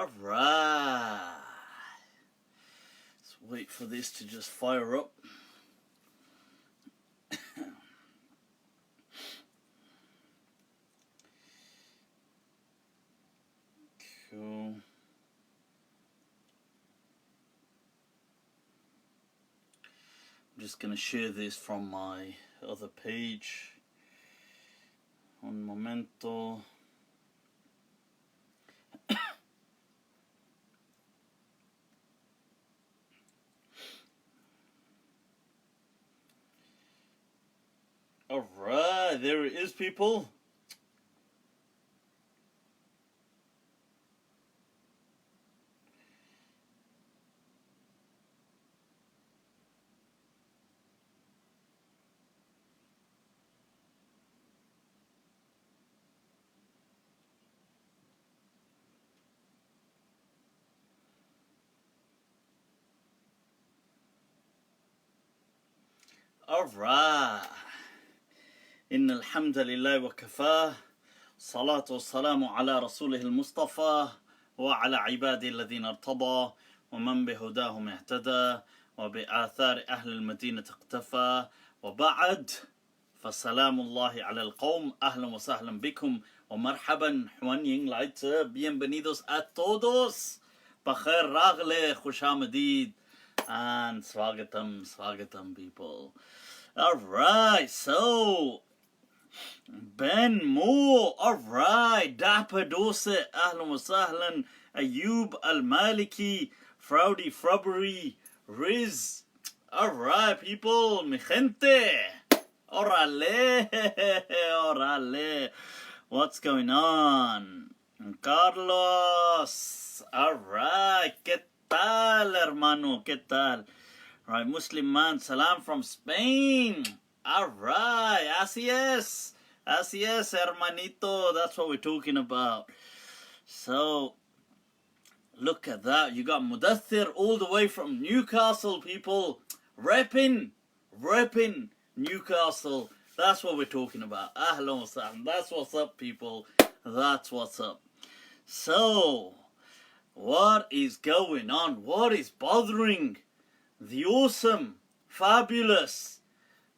Alright. Let's wait for this to just fire up. Cool. I'm just going to share this from my other page. Un momento. Alright, there it is, people. Alright. إن الحمد لله وكفاه صلاة والسلام على رسوله المصطفى وعلى عباده الذين ارتضى ومن بهداهم اهتدى وبآثار أهل المدينة اقتفى وبعد فسلام الله على القوم أهلا وسهلا بكم ومرحبا حوانين Layth bienvenidos a todos بخير راغلة خوش آمدید and swagatam people. Alright, so Ben Moore, alright, Dapper Dorset, Ahlan wa Sahlan, Ayub Al Maliki, Frowdy Frubbery, Riz, alright people, mi gente, orale, what's going on? Carlos, alright, ¿qué tal hermano, qué tal? Right, Muslim man, salam from Spain. Alright, así es, hermanito, that's what we're talking about. So, look at that, you got Mudathir all the way from Newcastle, people. Repping Newcastle, that's what we're talking about. Ahlan wa sahlan, that's what's up, people, that's what's up. So, what is going on? What is bothering the awesome, fabulous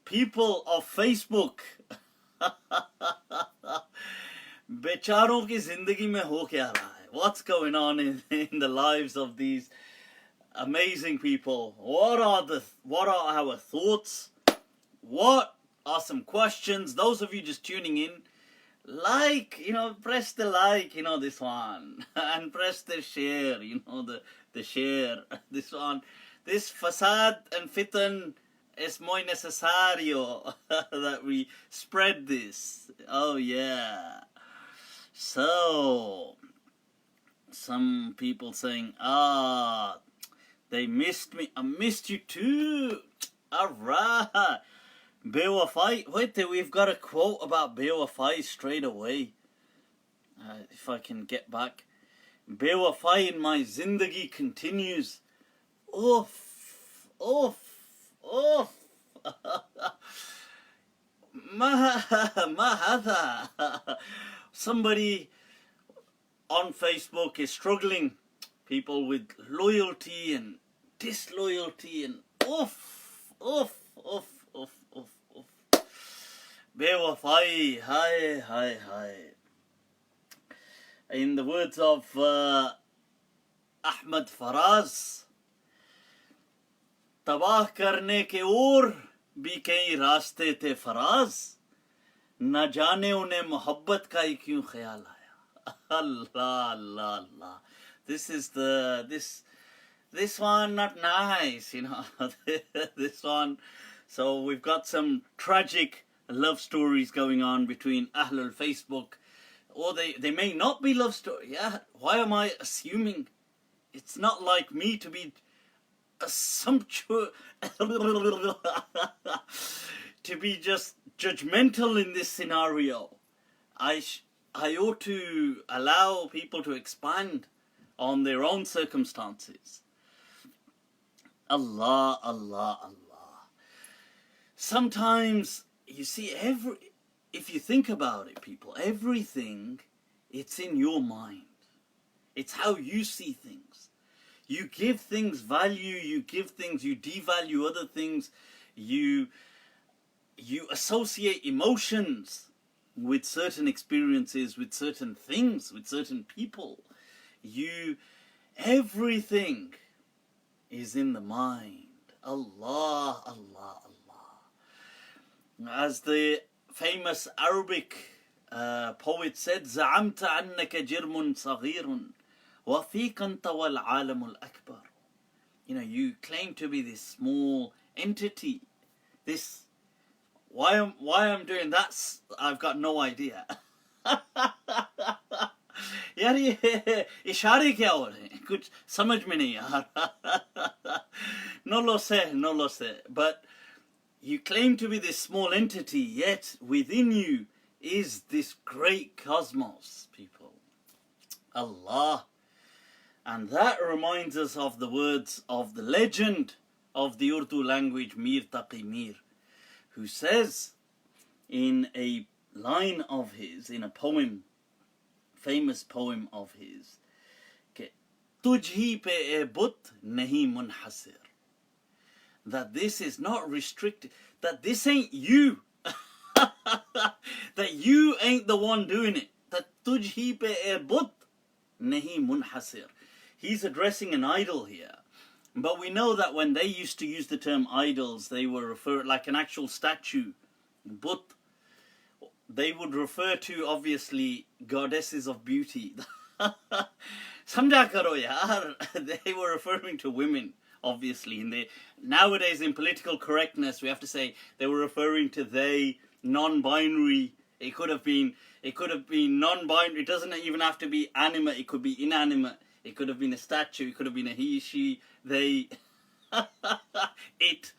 people of Facebook? बेचारों की जिंदगी में हो क्या रहा है? What's going on in the lives of these amazing people? What are our thoughts? What are some questions? Those of you just tuning in, press the like, this one, and press the share, the share, this one. This fasad and fitan es muy necesario that we spread this. Oh yeah. So, some people saying, they missed me. I missed you too. Alright. Bewafai. Wait, we've got a quote about Bewafai straight away. If I can get back. Bewafai in my zindagi continues. Oof. Ma hadha. Somebody on Facebook is struggling. People with loyalty and disloyalty and Bewafai. Hi. In the words of Ahmed Faraz, तबाह करने के और भी कई रास्ते थे फराज, न जाने उन्हें मोहब्बत का ही क्यों ख्याल आया. Allah. This one not nice, this one. So we've got some tragic love stories going on between Ahlul Facebook, or they may not be love stories. Yeah, why am I assuming? It's not like me to be assumptuous, to be just judgmental in this scenario. I ought to allow people to expand on their own circumstances. Allah. Sometimes, you see, if you think about it, people, everything, it's in your mind. It's how you see things. You give things value, you devalue other things, you associate emotions with certain experiences, with certain things, with certain people. Everything is in the mind. Allah, Allah, Allah. As the famous Arabic poet said, زعمت أنك جرم صغير وفيك أنت والعالم الأكبر. You claim to be this small entity. Why I'm doing that, I've got no idea. यार ये इशारे क्या हो रहे हैं, कुछ समझ में नहीं आ रहा. No lo sé. But you claim to be this small entity, yet within you is this great cosmos, people. Allah. And that reminds us of the words of the legend of the Urdu language, Mir Taqi Mir, who says in a line of his, in a poem, famous poem of his, कि तुझी पे ए बुत नहीं मुनहसर, that this is not restricted, that this ain't you, that you ain't the one doing it, that तुझी पे ए बुत नहीं मुनहसर. He's addressing an idol here. But we know that when they used to use the term idols, they were referring, like an actual statue, but they would refer to, obviously, goddesses of beauty. Samjha karo yaar. They were referring to women, obviously. Nowadays, in political correctness, we have to say they were referring to they, non-binary. It could have been non-binary. It doesn't even have to be animate. It could be inanimate. It could have been a statue. It could have been a he, she, they, it.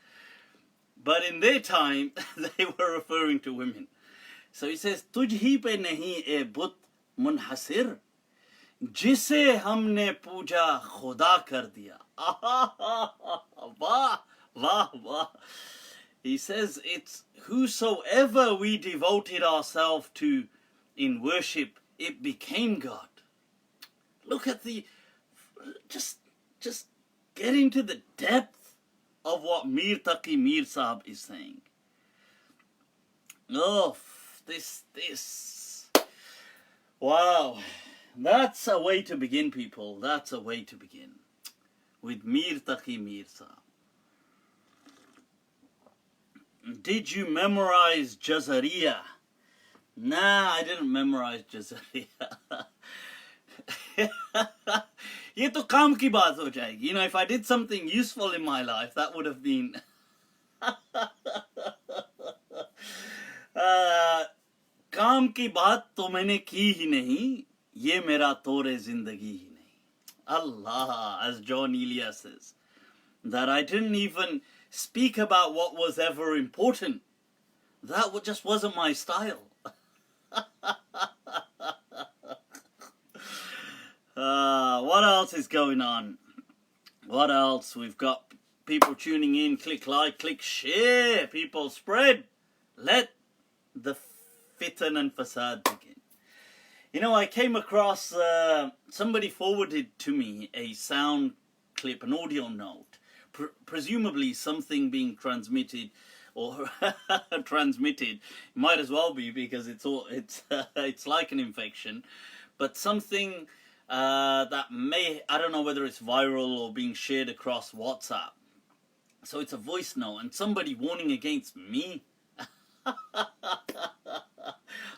But in their time, they were referring to women. So he says, तुझही पे नहीं ए बुत मुनहसिर, जिसे हमने पूजा खुदा कर दिया. Wah, wah, wah. He says, it's whosoever we devoted ourselves to in worship, it became God. Look at just get into the depth of what Mir Taqi Mir Sahab is saying. Oh, this. Wow. That's a way to begin, people. That's a way to begin. With Mir Taqi Mir Sahab. Did you memorize Jazariya? Nah, I didn't memorize Jazariya. ये तो काम की बात हो जाएगी. If I did something useful in my life, that would have been काम की बात तो मैंने की ही नहीं, ये मेरा तोरे जिंदगी ही नहीं. Allah, as John Elia says, that I didn't even speak about what was ever important. That just wasn't my style. What else is going on? What else? We've got people tuning in. Click like, click share. People spread. Let the fitan and fasad begin. I came across, somebody forwarded to me a sound clip, an audio note, presumably something being transmitted or transmitted. Might as well be, because it's like an infection, but something that I don't know whether it's viral or being shared across WhatsApp. So it's a voice note and somebody warning against me.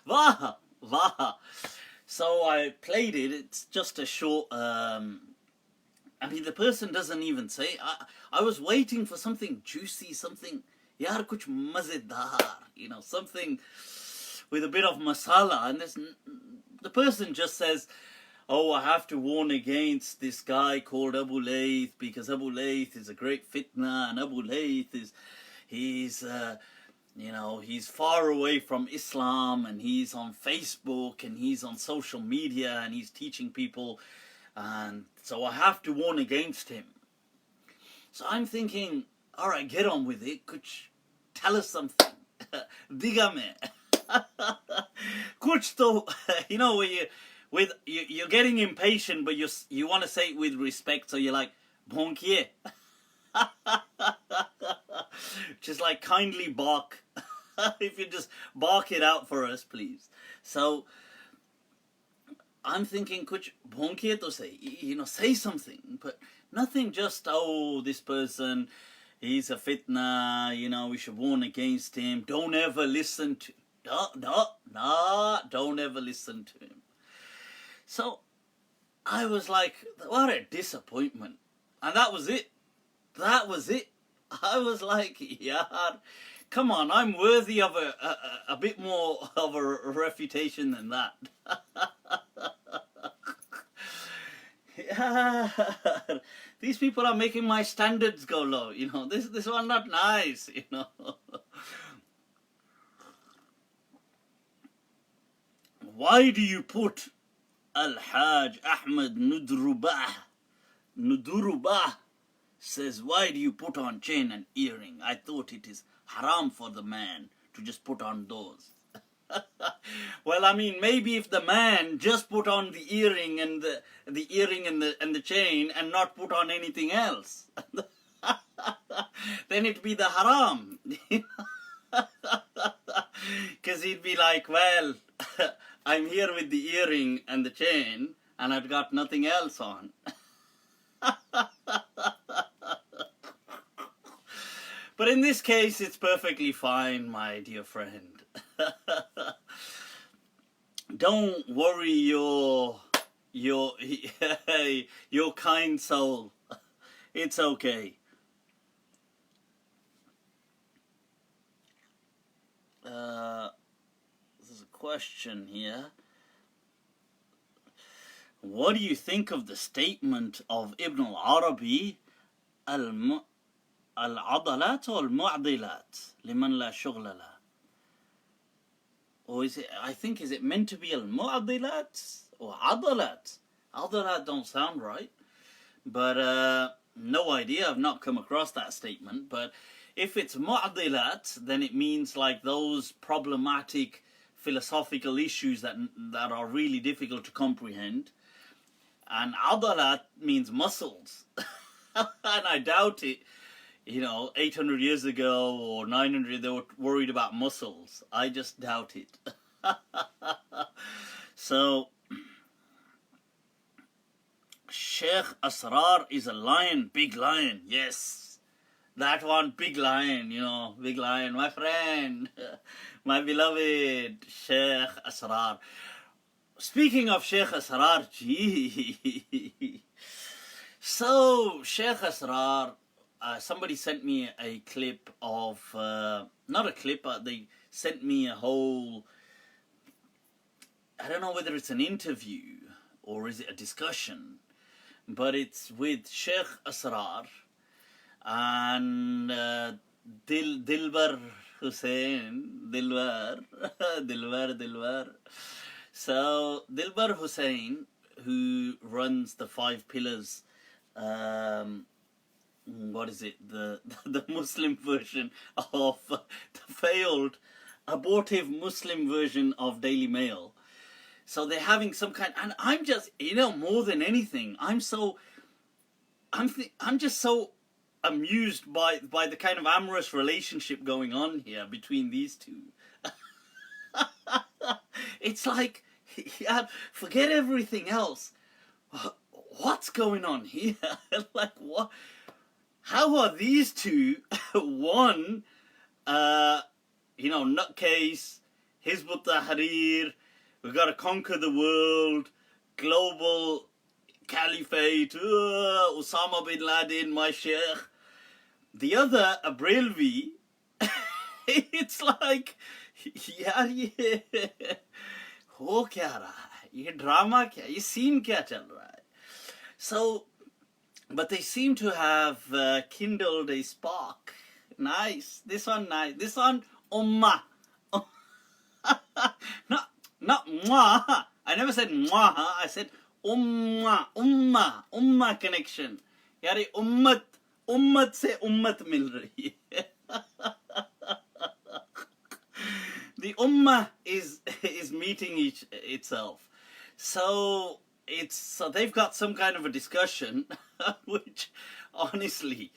Wah, wah. So I played it. It's just a short, the person doesn't even say. I was waiting for something juicy, something, yaar kuch mazedar, something with a bit of masala. And the person just says, oh, I have to warn against this guy called Abu Layth, because Abu Layth is a great fitna, and Abu Layth he's far away from Islam, and he's on Facebook, and he's on social media, and he's teaching people, and so I have to warn against him. So I'm thinking, all right, get on with it. Tell us something. Digame. Kuch to, with you're getting impatient, but you want to say it with respect, so you're like, bonkiye. Just like kindly bark. If you just bark it out for us, please. So I'm thinking, kuch bhonkiye to say, say something, but nothing just, oh, this person, he's a fitna, we should warn against him. Don't ever listen to, don't ever listen to him. So I was like, what a disappointment. And that was it. That was it. I was like, yeah, come on, I'm worthy of a bit more of a refutation than that. Yeah, these people are making my standards go low. This one not nice. Why do you put Al-Hajj Ahmed Nudurubah says, why do you put on chain and earring? I thought it is haram for the man to just put on those. Well, I mean, maybe if the man just put on the earring and the earring and the chain and not put on anything else, then it'd be the haram. Because he'd be like, well, I'm here with the earring and the chain and I've got nothing else on. But in this case, it's perfectly fine, my dear friend. Don't worry your kind soul. It's okay. There's a question here. What do you think of the statement of Ibn al-Arabi, al-adalat or al-mu'adilat liman la shughla la? Or is it meant to be al-mu'adilat or adalat? Adalat don't sound right. But no idea, I've not come across that statement. But if it's mu'adilat, then it means like those problematic philosophical issues that are really difficult to comprehend. And adalat means muscles. And I doubt it, 800 years ago or 900, they were worried about muscles. I just doubt it. So, Sheikh Asrar is a lion, big lion. Yes, that one, big lion, big lion, my friend, my beloved Sheikh Asrar. Speaking of Sheikh Asrar, gee. So, Sheikh Asrar, somebody sent me a clip of, not a clip, but they sent me a whole, I don't know whether it's an interview or is it a discussion, but it's with Sheikh Asrar and Dilbar Hussein, Dilbar. So, Dilbar Hussein, who runs the 5 pillars, what is it, the Muslim version of, the failed, abortive Muslim version of Daily Mail. So they're having some kind, and I'm just, more than anything, I'm just so amused by the kind of amorous relationship going on here between these two. It's like, yeah, forget everything else. What's going on here? Like, what? How are these two, one, nutcase, Hizb ut-Tahrir, we've got to conquer the world, global caliphate, Osama bin Laden, my sheikh. The other, a Brelvi, it's like, ho kya raha hai? Ye drama kya? Ye scene kya chal raha hai? So, but they seem to have kindled a spark. Nice. This one, nice. This one, ummah. Not mwah. I never said mwah. I said ummah connection. Yari ummat se ummat mil rahi hai. The ummah is meeting itself. So they've got some kind of a discussion, which honestly,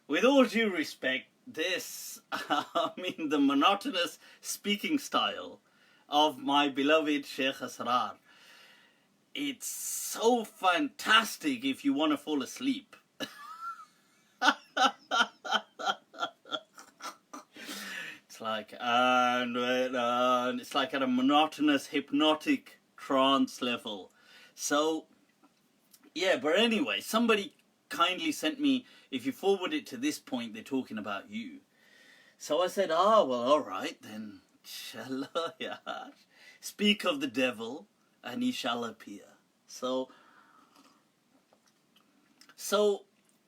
with all due respect, the monotonous speaking style of my beloved Sheikh Asrar, it's so fantastic if you want to fall asleep. It's like, and it's like at a monotonous, hypnotic trance level. So, yeah, but anyway, somebody kindly sent me, if you forward it to this point, they're talking about you. So I said, well, all right, then, inshallah, yeah. Speak of the devil, and he shall appear. So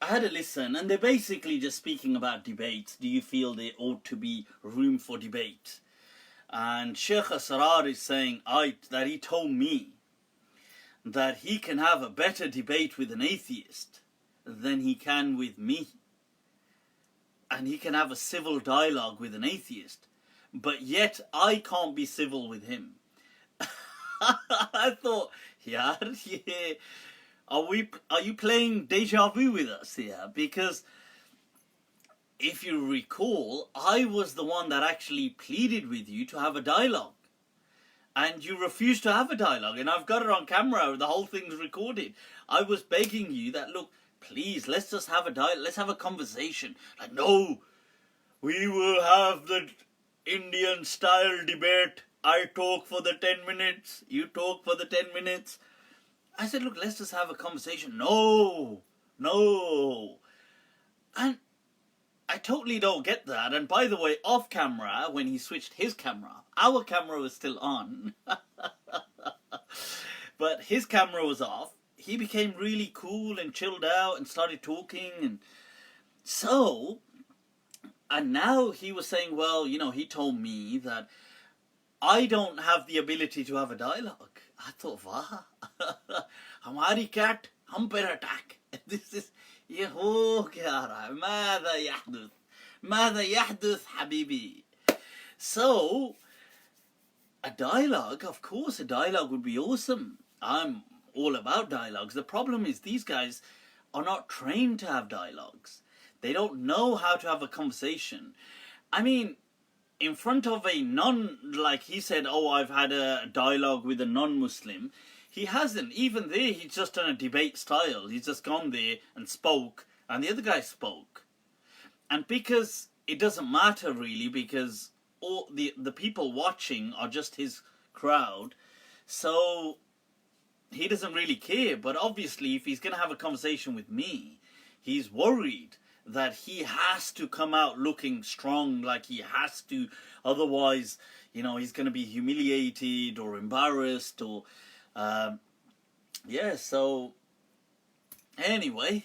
I had a listen, and they're basically just speaking about debates. Do you feel there ought to be room for debate? And Sheikh Asrar is saying that he told me that he can have a better debate with an atheist than he can with me. And he can have a civil dialogue with an atheist, but yet I can't be civil with him. I thought, yeah. Are you playing deja vu with us here? Because if you recall, I was the one that actually pleaded with you to have a dialogue. And you refused to have a dialogue. And I've got it on camera, the whole thing's recorded. I was begging you that, look, please, let's just have a dialogue, let's have a conversation. Like, no, we will have the Indian style debate. I talk for the 10 minutes, you talk for the 10 minutes. I said, look, let's just have a conversation. No. And I totally don't get that. And by the way, off camera, when he switched his camera, our camera was still on. But his camera was off. He became really cool and chilled out and started talking. And now he was saying, well, he told me that I don't have the ability to have a dialogue. I thought, wow. Hamari cat, hum per attack. This is, يهو كهرا ماذا يحدث حبيبي. So, a dialogue, of course, a dialogue would be awesome. I'm all about dialogues. The problem is these guys are not trained to have dialogues. They don't know how to have a conversation. I mean, in front of a like he said, I've had a dialogue with a non-Muslim. He hasn't. Even there, he's just done a debate style. He's just gone there and spoke, and the other guy spoke. And because it doesn't matter really, because all the people watching are just his crowd, so he doesn't really care. But obviously, if he's going to have a conversation with me, he's worried that he has to come out looking strong, like he has to, otherwise, he's going to be humiliated or embarrassed or, so, anyway,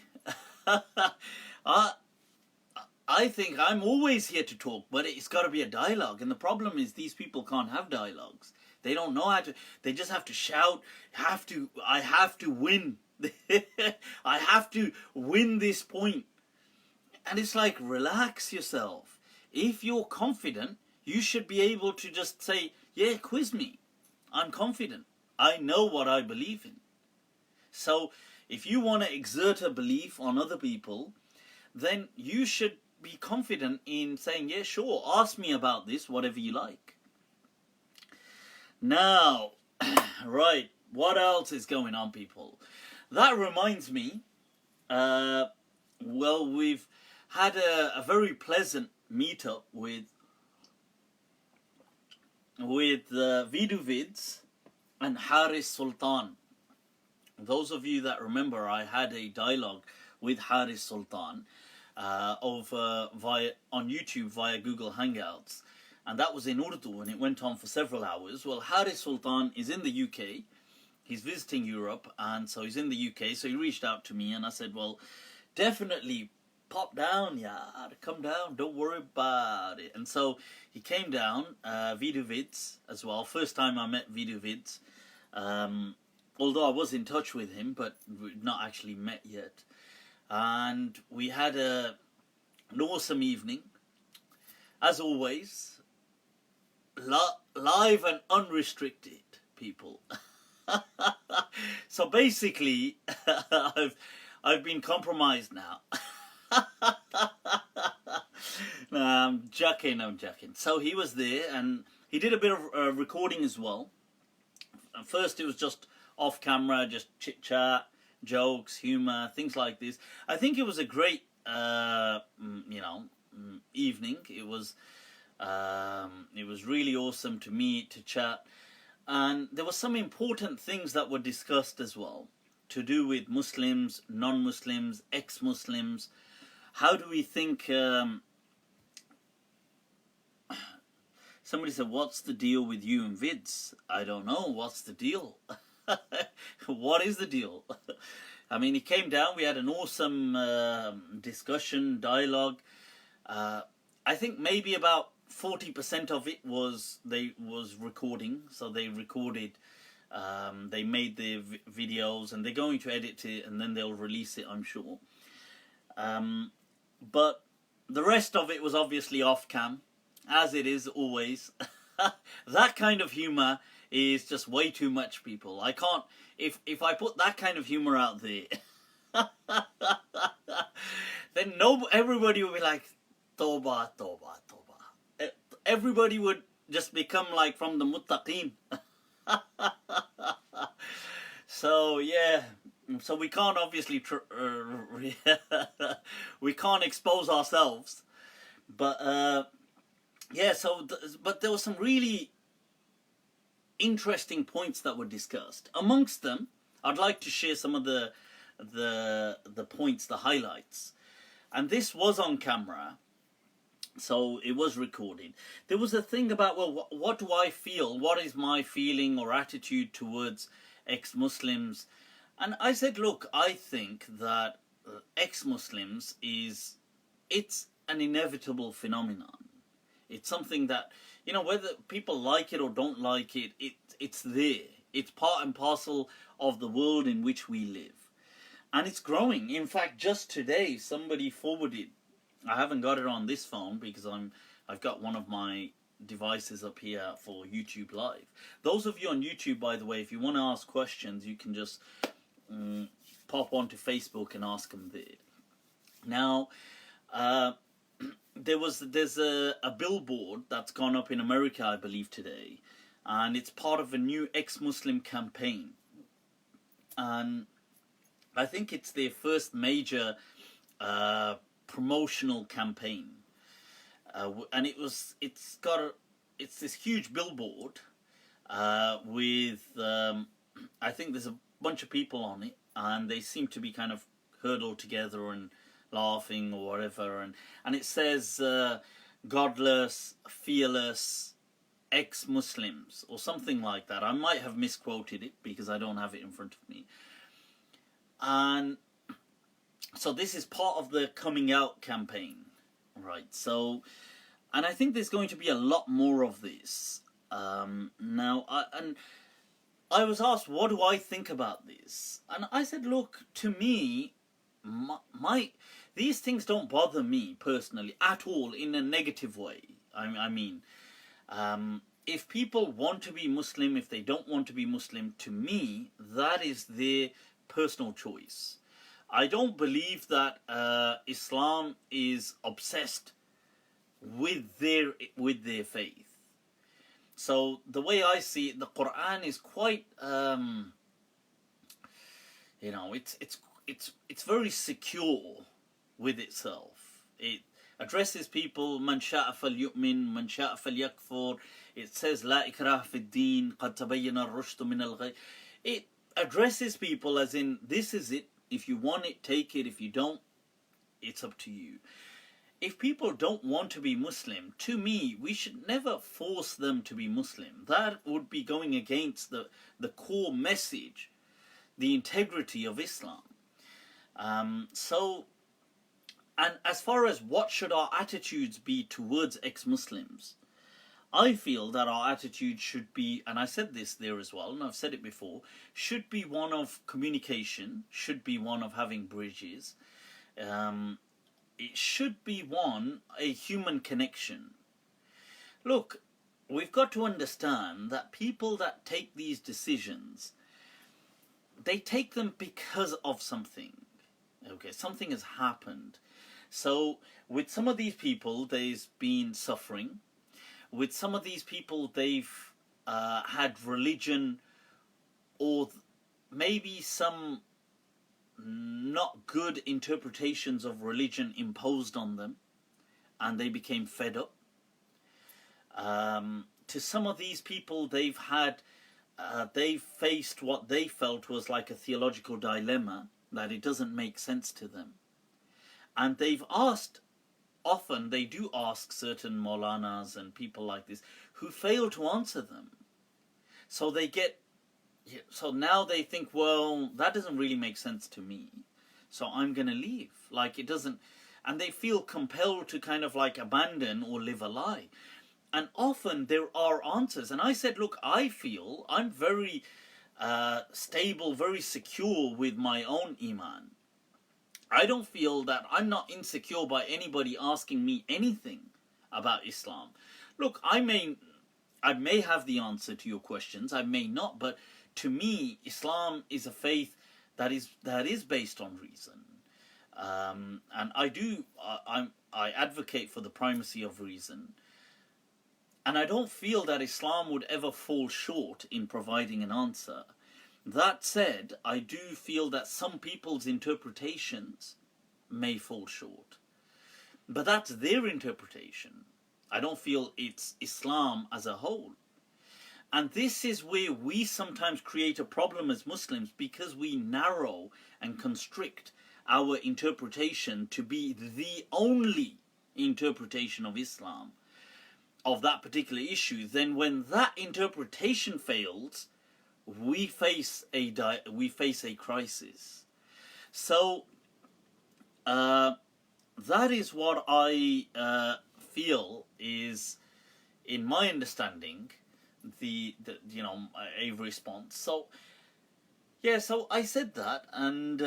I think I'm always here to talk, but it's got to be a dialogue, and the problem is these people can't have dialogues. They don't know how to, they just have to shout, I have to win, I have to win this point. And it's like, relax yourself. If you're confident, you should be able to just say, yeah, quiz me. I'm confident. I know what I believe in. So, if you want to exert a belief on other people, then you should be confident in saying, yeah, sure, ask me about this, whatever you like. Now, right, what else is going on, people? That reminds me, we've had a very pleasant meetup with Viduvids and Haris Sultan. Those of you that remember, I had a dialogue with Haris Sultan on YouTube via Google Hangouts, and that was in Urdu, and it went on for several hours. Well, Haris Sultan is in the UK. He's visiting Europe, and so he's in the UK, so he reached out to me, and I said, well, definitely pop down, come down, don't worry about it. And so he came down, Viduvids as well. First time I met Viduvids, although I was in touch with him, but we'd not actually met yet. And we had an awesome evening, as always, live and unrestricted, people. So basically, I've been compromised now. No, I'm joking. So he was there, and he did a bit of recording as well. At first, it was just off camera, just chit chat, jokes, humor, things like this. I think it was a great, evening. It was really awesome to meet, to chat, and there were some important things that were discussed as well, to do with Muslims, non-Muslims, ex-Muslims. How do we think? Somebody said, "What's the deal with you and vids?" I don't know. What's the deal? What is the deal? I mean, he came down. We had an awesome discussion, dialogue. I think maybe about 40% of it was recording. So they recorded. They made the videos, and they're going to edit it, and then they'll release it, I'm sure. But the rest of it was obviously off cam, as it is always. That kind of humor is just way too much, people. I can't, if I put that kind of humor out there, then everybody would be like, Toba, Toba, Toba. Everybody would just become like from the Muttaqeen. So yeah, so we can't obviously we can't expose ourselves, but yeah. So, but there were some really interesting points that were discussed. Amongst them, I'd like to share some of the points, the highlights, and this was on camera. So it was recorded. There was a thing about, well, what do I feel? What is my feeling or attitude towards ex-Muslims? And I said, look, I think that ex-Muslims it's an inevitable phenomenon. It's something that, whether people like it or don't like it, it's there. It's part and parcel of the world in which we live. And it's growing. In fact, just today, somebody forwarded, I haven't got it on this phone because I've got one of my devices up here for YouTube Live. Those of you on YouTube, by the way, if you want to ask questions, you can just pop onto Facebook and ask them there. Now, there's a billboard that's gone up in America, I believe, today, and it's part of a new ex-Muslim campaign, and I think it's their first major promotional campaign, and it's this huge billboard with I think there's a bunch of people on it, and they seem to be kind of huddled together and laughing or whatever, and it says godless, fearless ex-Muslims or something like that. I might have misquoted it because I don't have it in front of me. And so this is part of the coming out campaign, right? So, and I think there's going to be a lot more of this. Now, I was asked, what do I think about this? And I said, look, to me, these things don't bother me personally at all in a negative way. I mean, if people want to be Muslim, if they don't want to be Muslim, to me, that is their personal choice. I don't believe that Islam is obsessed with their faith. So the way I see it, the Quran is quite, it's very secure with itself. It addresses people, man sha'a falyu'min, man sha'a falyakfur. It says, la ikrah fi din, qad tabayyana ar-rushdu min al-ghayy. It addresses people as in, this is it. If you want it, take it. If you don't, it's up to you. If people don't want to be Muslim, to me, we should never force them to be Muslim. That would be going against the core message, the integrity of Islam. And as far as what should our attitudes be towards ex-Muslims, I feel that our attitude should be, and I said this there as well, and I've said it before, should be one of communication, should be one of having bridges. It should be a human connection. Look, we've got to understand that people that take these decisions, they take them because of something. Okay, something has happened. So with some of these people, there's been suffering. With some of these people, they've had religion, or maybe some not good interpretations of religion imposed on them, and they became fed up. To some of these people, they've faced what they felt was like a theological dilemma, that it doesn't make sense to them. And they've asked, often they do ask certain Maulanas and people like this, who fail to answer them. So now they think, well, that doesn't really make sense to me, so I'm going to leave. Like, it doesn't, and they feel compelled to kind of like abandon or live a lie. And often there are answers. And I said, look, I feel I'm very stable, very secure with my own Iman. I don't feel that I'm not insecure by anybody asking me anything about Islam. Look, I may have the answer to your questions, I may not, but to me, Islam is a faith that is based on reason. And I advocate for the primacy of reason. And I don't feel that Islam would ever fall short in providing an answer. That said, I do feel that some people's interpretations may fall short. But that's their interpretation. I don't feel it's Islam as a whole. And this is where we sometimes create a problem as Muslims, because we narrow and constrict our interpretation to be the only interpretation of Islam, of that particular issue. Then when that interpretation fails, we face a crisis. So that is what I feel is, in my understanding, the a response. So yeah, so I said that, and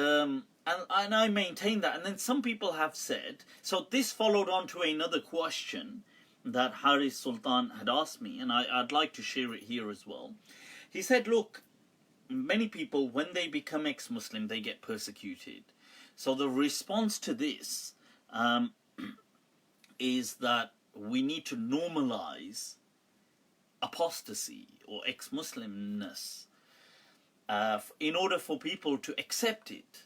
I maintain that. And then some people have said, so this followed on to another question that Haris Sultan had asked me, and I'd like to share it here as well. He said, look, many people, when they become ex-Muslim, they get persecuted. So the response to this is that we need to normalize apostasy or ex-Muslimness in order for people to accept it.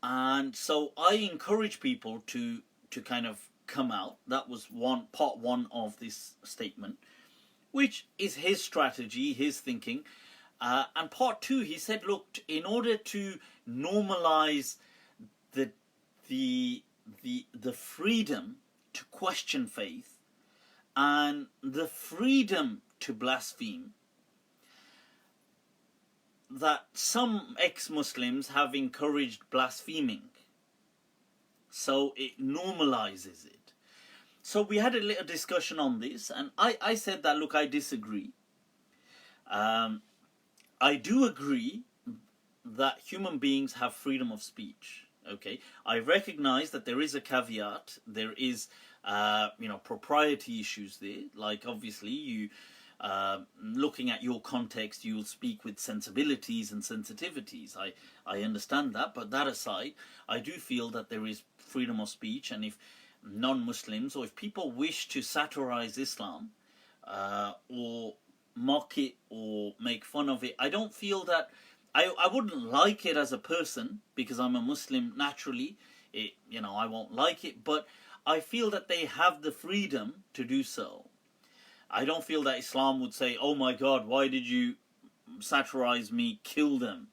And so I encourage people to kind of come out. That was part one of this statement, which is his strategy, his thinking. And part two, he said, look, in order to normalize the freedom to question faith and the freedom to blaspheme, that some ex-Muslims have encouraged blaspheming. So it normalizes it. So we had a little discussion on this, and I said that, look, I disagree. I do agree that human beings have freedom of speech. Okay, I recognize that there is a caveat. There is, propriety issues there. Like, obviously, you looking at your context, you'll speak with sensibilities and sensitivities. I understand that, but that aside, I do feel that there is freedom of speech, and if non-Muslims, or if people wish to satirize Islam, or mock it or make fun of it, I don't feel that, I wouldn't like it as a person, because I'm a Muslim naturally, I won't like it, but I feel that they have the freedom to do so. I don't feel that Islam would say, oh my God, why did you satirize me, kill them,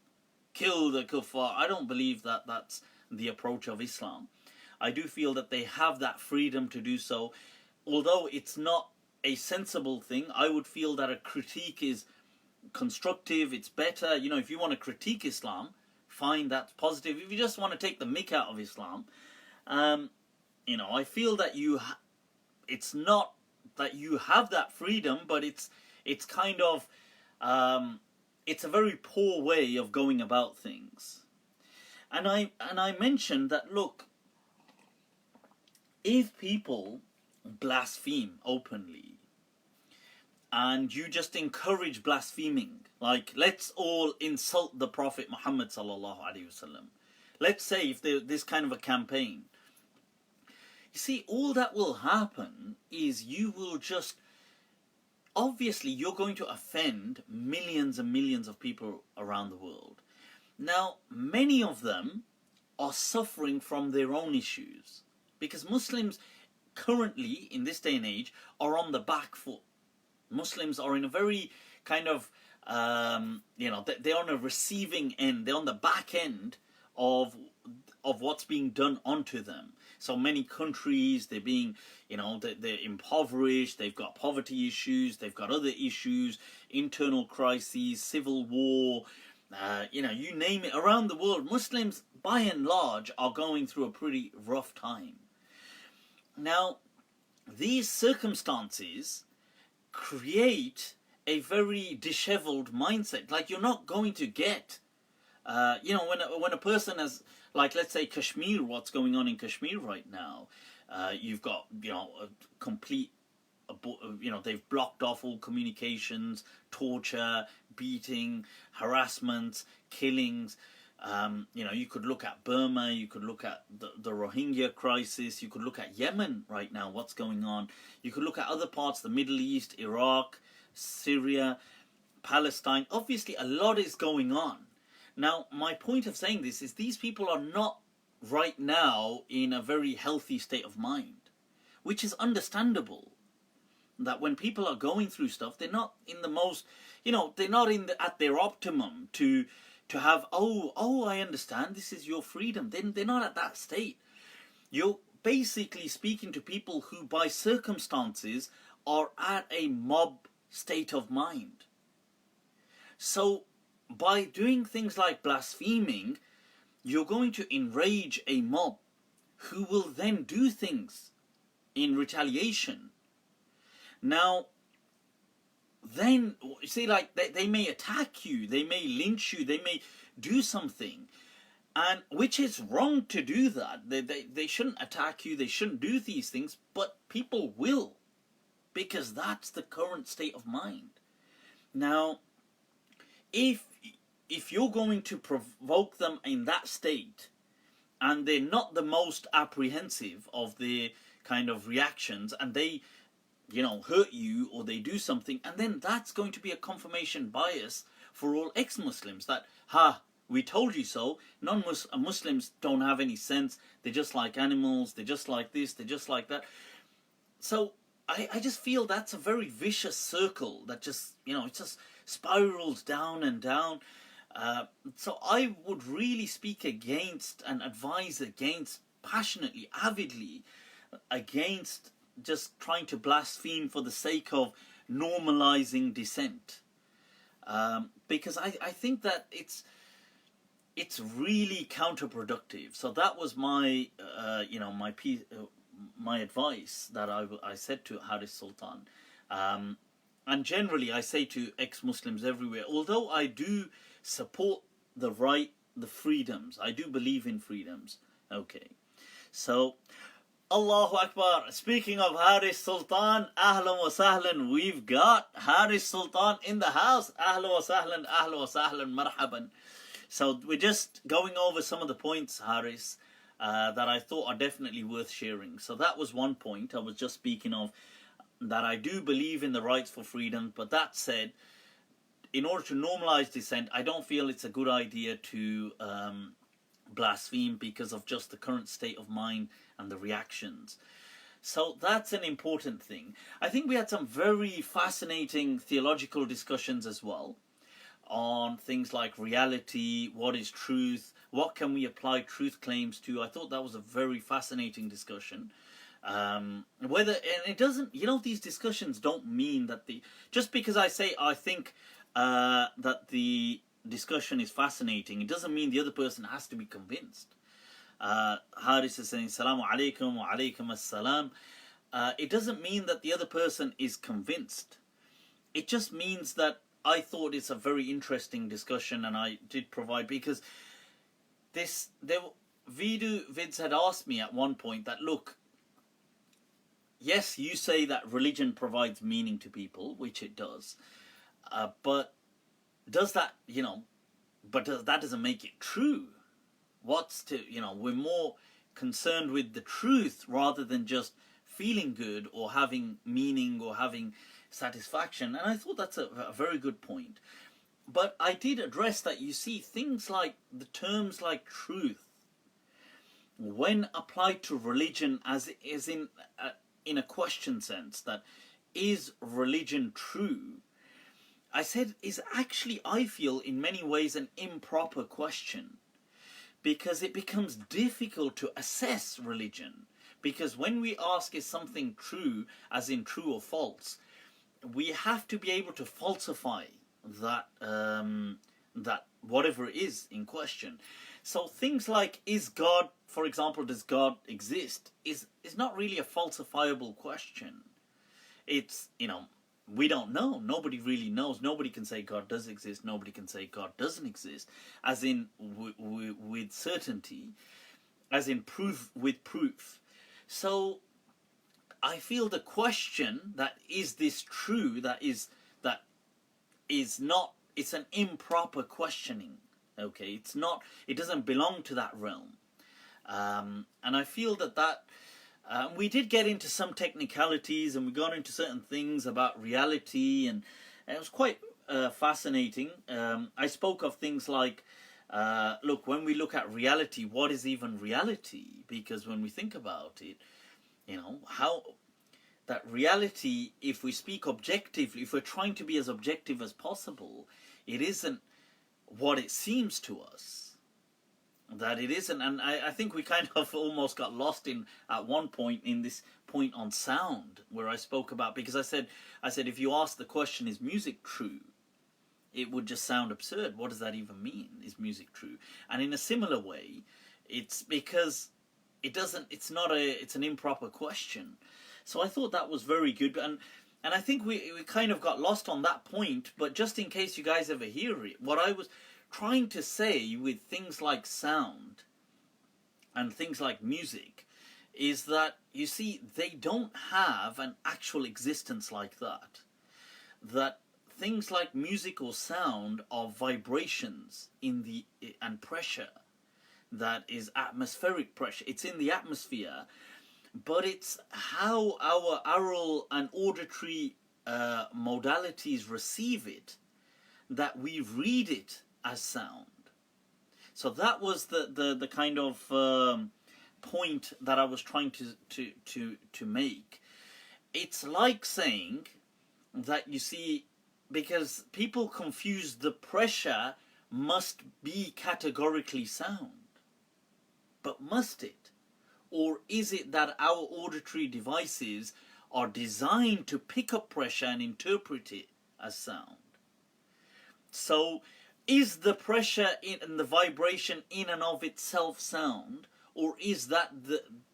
kill the kuffar. I don't believe that that's the approach of Islam. I do feel that they have that freedom to do so. Although it's not a sensible thing, I would feel that a critique is constructive, it's better. If you want to critique Islam, fine, that's positive. If you just want to take the mick out of Islam, I feel that it's not that you have that freedom, but it's kind of, it's a very poor way of going about things. And I mentioned that, look, if people blaspheme openly, and you just encourage blaspheming. Like, let's all insult the Prophet Muhammad sallallahu alaihi wasallam. Let's say if there's this kind of a campaign. You see, all that will happen is you will just, obviously you're going to offend millions and millions of people around the world. Now, many of them are suffering from their own issues, because Muslims currently, in this day and age, are on the back foot. Muslims are in a very kind of, they're on a receiving end, they're on the back end of what's being done onto them. So many countries, they're being, they're impoverished, they've got poverty issues, they've got other issues, internal crises, civil war, you name it. Around the world, Muslims, by and large, are going through a pretty rough time. Now, these circumstances create a very disheveled mindset. Like, you're not going to get, when a person has, like, let's say Kashmir, what's going on in Kashmir right now, you've got, a complete, they've blocked off all communications, torture, beating, harassment, killings. You could look at Burma, you could look at the Rohingya crisis, you could look at Yemen right now, what's going on. You could look at other parts, the Middle East, Iraq, Syria, Palestine. Obviously, a lot is going on. Now, my point of saying this is these people are not right now in a very healthy state of mind, which is understandable. That when people are going through stuff, they're not in the most, they're not at their optimum to have, I understand, this is your freedom. Then they're not at that state. You're basically speaking to people who, by circumstances, are at a mob state of mind. So, by doing things like blaspheming, you're going to enrage a mob who will then do things in retaliation. Now, then, see, like, they may attack you, they may lynch you, they may do something, and which is wrong to do that. They shouldn't attack you, they shouldn't do these things, but people will, because that's the current state of mind. Now, if you're going to provoke them in that state, and they're not the most apprehensive of their kind of reactions, and they hurt you, or they do something, and then that's going to be a confirmation bias for all ex-Muslims that, we told you so. Non-Muslims don't have any sense, they're just like animals, they're just like this, they're just like that. So I just feel that's a very vicious circle that just, it just spirals down and down. So I would really speak against and advise against, passionately, avidly, against just trying to blaspheme for the sake of normalizing dissent, because I think that it's really counterproductive. So that was my my advice that I said to Haris Sultan, and generally I say to ex-Muslims everywhere. Although I do support the freedoms, I do believe in freedoms. Okay, so. Allahu Akbar. Speaking of Haris Sultan, ahlan wa sahlan, we've got Haris Sultan in the house. Ahlan wa sahlan, marhaban. So we're just going over some of the points, Haris, that I thought are definitely worth sharing. So that was one point I was just speaking of, that I do believe in the rights for freedom. But that said, in order to normalize dissent, I don't feel it's a good idea to blaspheme because of just the current state of mind and the reactions. So that's an important thing. I think we had some very fascinating theological discussions as well on things like reality, what is truth, what can we apply truth claims to. I thought that was a very fascinating discussion. And it doesn't, these discussions don't mean that just because I say I think that the discussion is fascinating, it doesn't mean the other person has to be convinced. Haris is saying Assalamu alaikum wa alaikum assalam. It doesn't mean that the other person is convinced. It just means that I thought it's a very interesting discussion, and I did provide, because Vids had asked me at one point that, look, yes, you say that religion provides meaning to people, which it does, but does that, that doesn't make it true. We're more concerned with the truth rather than just feeling good or having meaning or having satisfaction. And I thought that's a very good point. But I did address that, you see, things like the terms like truth, when applied to religion as is in a question sense, that is religion true, I said is actually, I feel, in many ways an improper question, because it becomes difficult to assess religion. Because when we ask is something true, as in true or false, we have to be able to falsify that that whatever it is in question. So things like, is God, for example, does God exist, is not really a falsifiable question. It's, we don't know. Nobody really knows. Nobody can say God does exist. Nobody can say God doesn't exist, as in with certainty, as in proof with proof. So I feel the question that is this true, that is not, it's an improper questioning. Okay, it's not, it doesn't belong to that realm. And I feel that we did get into some technicalities, and we got into certain things about reality, and it was quite fascinating. I spoke of things like, look, when we look at reality, what is even reality? Because when we think about it, how that reality, if we speak objectively, if we're trying to be as objective as possible, it isn't what it seems to us. That it isn't, and I think we kind of almost got lost at one point in this point on sound, where I spoke about, because I said if you ask the question, is music true, it would just sound absurd. What does that even mean? Is music true? And in a similar way, it's because it's an improper question. So I thought that was very good, and I think we kind of got lost on that point. But just in case you guys ever hear it, what I was trying to say with things like sound and things like music is that, you see, they don't have an actual existence like that. That things like music or sound are vibrations and pressure. That is atmospheric pressure. It's in the atmosphere, but it's how our aural and auditory modalities receive it, that we read it as sound. So that was the kind of point that I was trying to make. It's like saying that, you see, because people confuse the pressure must be categorically sound. But must it? Or is it that our auditory devices are designed to pick up pressure and interpret it as sound? So is the pressure and the vibration in and of itself sound, or is that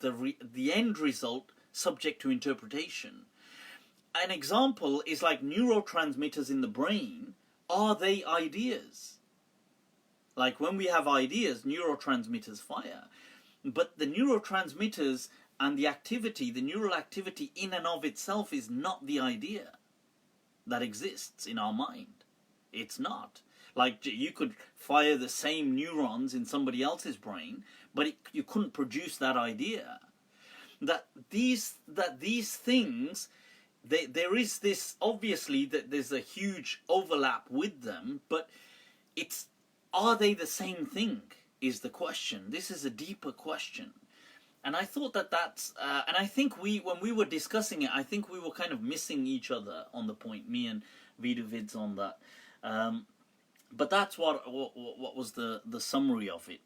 the end result subject to interpretation? An example is like neurotransmitters in the brain. Are they ideas? Like when we have ideas, neurotransmitters fire. But the neurotransmitters and the activity, the neural activity in and of itself, is not the idea that exists in our mind. It's not. Like you could fire the same neurons in somebody else's brain, but you couldn't produce that idea. That these things, there is this, obviously, that there's a huge overlap with them, but are they the same thing is the question. This is a deeper question. And I thought that's, and I think when we were discussing it, I think we were kind of missing each other on the point, me and Vidovids on that. But that's what was the summary of it.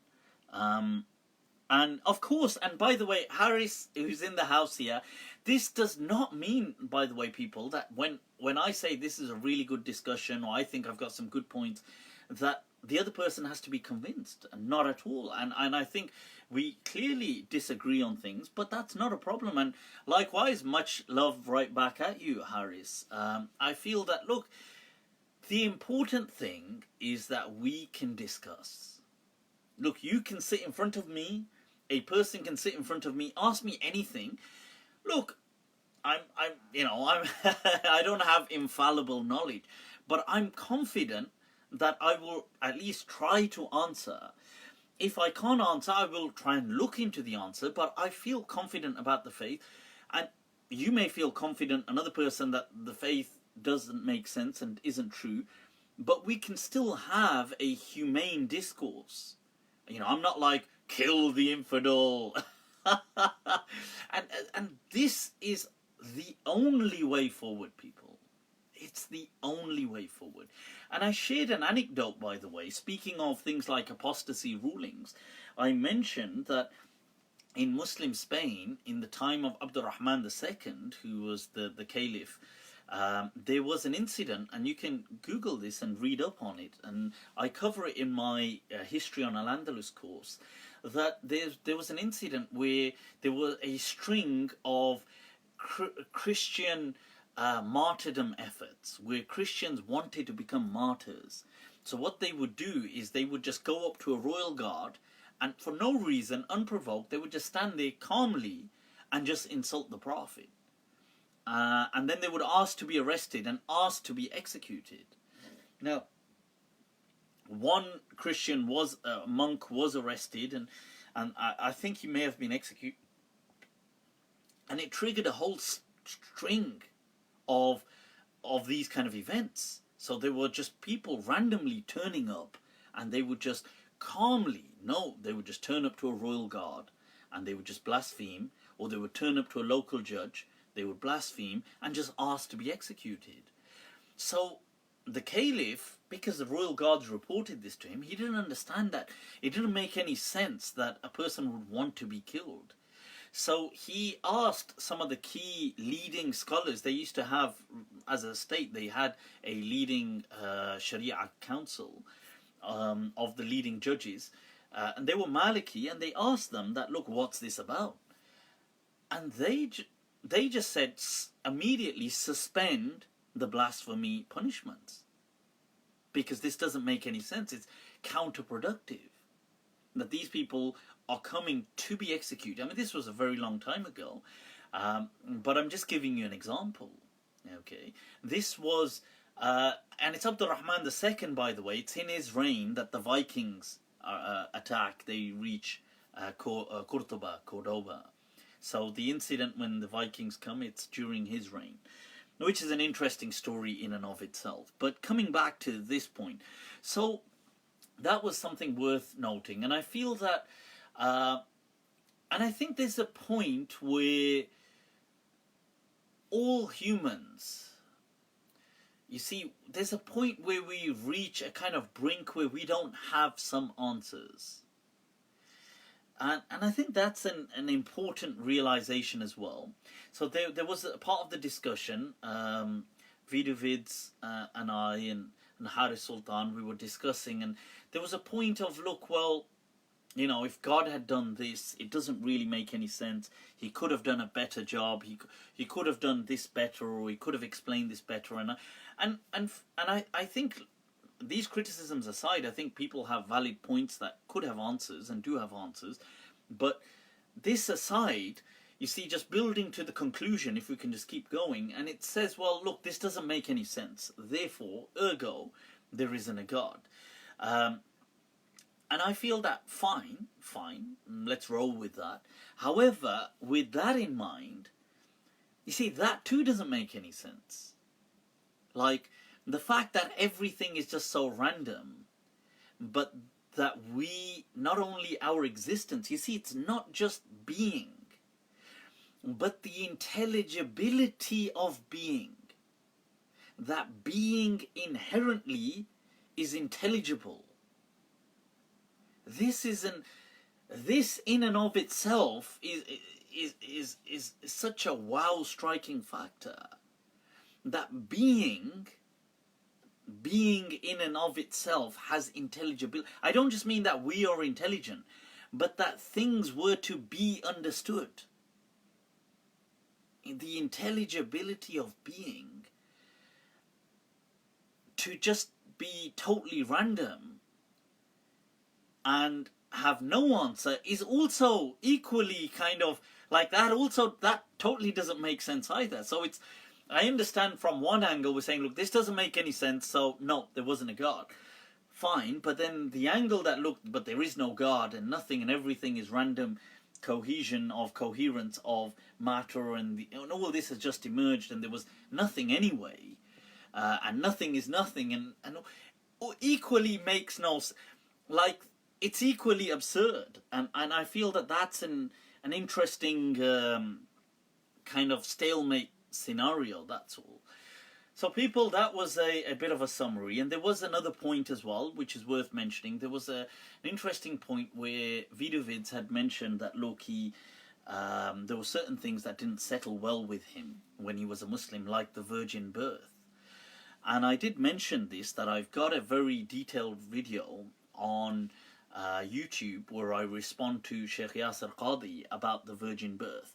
And of course, and by the way, Harris, who's in the house here, this does not mean, by the way, people, that when I say this is a really good discussion, or I think I've got some good points, that the other person has to be convinced, and not at all. And I think we clearly disagree on things, but that's not a problem. And likewise, much love right back at you, Harris. I feel that, look, the important thing is that we can discuss. Look, you can sit in front of me, a person can sit in front of me, ask me anything. Look, I don't have infallible knowledge, but I'm confident that I will at least try to answer. If I can't answer, I will try and look into the answer, but I feel confident about the faith. And you may feel confident, another person, that the faith doesn't make sense and isn't true, but we can still have a humane discourse. I'm not like, kill the infidel. and this is the only way forward, people. It's the only way forward. And I shared an anecdote, by the way, speaking of things like apostasy rulings. I mentioned that in Muslim Spain, in the time of Abdurrahman II, who was the caliph, there was an incident, and you can Google this and read up on it, and I cover it in my History on Al-Andalus course, that there was an incident where there was a string of Christian martyrdom efforts, where Christians wanted to become martyrs. So what they would do is they would just go up to a royal guard, and for no reason, unprovoked, they would just stand there calmly and just insult the Prophet. And then they would ask to be arrested and ask to be executed. Now, one Christian monk was arrested, and I think he may have been executed. And it triggered a whole string of these kind of events. So there were just people randomly turning up, and they would just calmly, they would just turn up to a royal guard and they would just blaspheme, or they would turn up to a local judge, they would blaspheme and just ask to be executed. So the caliph, because the royal guards reported this to him, he didn't understand that. It didn't make any sense that a person would want to be killed. So he asked some of the key leading scholars. They used to have, as a state, they had a leading Sharia council of the leading judges, and they were Maliki, and they asked them that, look, what's this about? And they just said, immediately suspend the blasphemy punishments, because this doesn't make any sense. It's counterproductive that these people are coming to be executed. I mean, this was a very long time ago, but I'm just giving you an example. Okay, this was, and it's Abdurrahman II, by the way. It's in his reign that the Vikings attack. They reach Cordoba. So the incident when the Vikings come, it's during his reign, which is an interesting story in and of itself. But coming back to this point, so that was something worth noting, and I feel that. And I think there's a point where all humans, you see, there's a point where we reach a kind of brink where we don't have some answers. And I think that's an important realization as well. So there was a part of the discussion, Vidovids and I and Haris Sultan, we were discussing, and there was a point of, look, well, if God had done this, it doesn't really make any sense. He could have done a better job. He could have done this better, or he could have explained this better. And I think, these criticisms aside, I think people have valid points that could have answers and do have answers. But this aside, you see, just building to the conclusion, if we can just keep going, and it says, well, look, this doesn't make any sense. Therefore, ergo, there isn't a God. And I feel that fine, let's roll with that. However, with that in mind, you see, that too doesn't make any sense. Like, the fact that everything is just so random, but that we, not only our existence, you see, it's not just being, but the intelligibility of being. That being inherently is intelligible. This in and of itself is such a wow striking factor. That being in and of itself has intelligibility. I don't just mean that we are intelligent, but that things were to be understood. The intelligibility of being, to just be totally random and have no answer is also equally kind of like that. Also, that totally doesn't make sense either. So it's, I understand from one angle we're saying, look, this doesn't make any sense, so no, there wasn't a God. Fine, but then the angle that looked, but there is no God and nothing and everything is random cohesion of coherence of matter and all this has just emerged and there was nothing anyway, and nothing is nothing, and equally makes no, like, it's equally absurd, and I feel that that's an interesting kind of stalemate scenario, that's all. So people, that was a bit of a summary, and there was another point as well, which is worth mentioning. There was an interesting point where Vidovids had mentioned that, look, there were certain things that didn't settle well with him when he was a Muslim, like the virgin birth. And I did mention this, that I've got a very detailed video on YouTube where I respond to Sheikh Yasser Qadi about the virgin birth,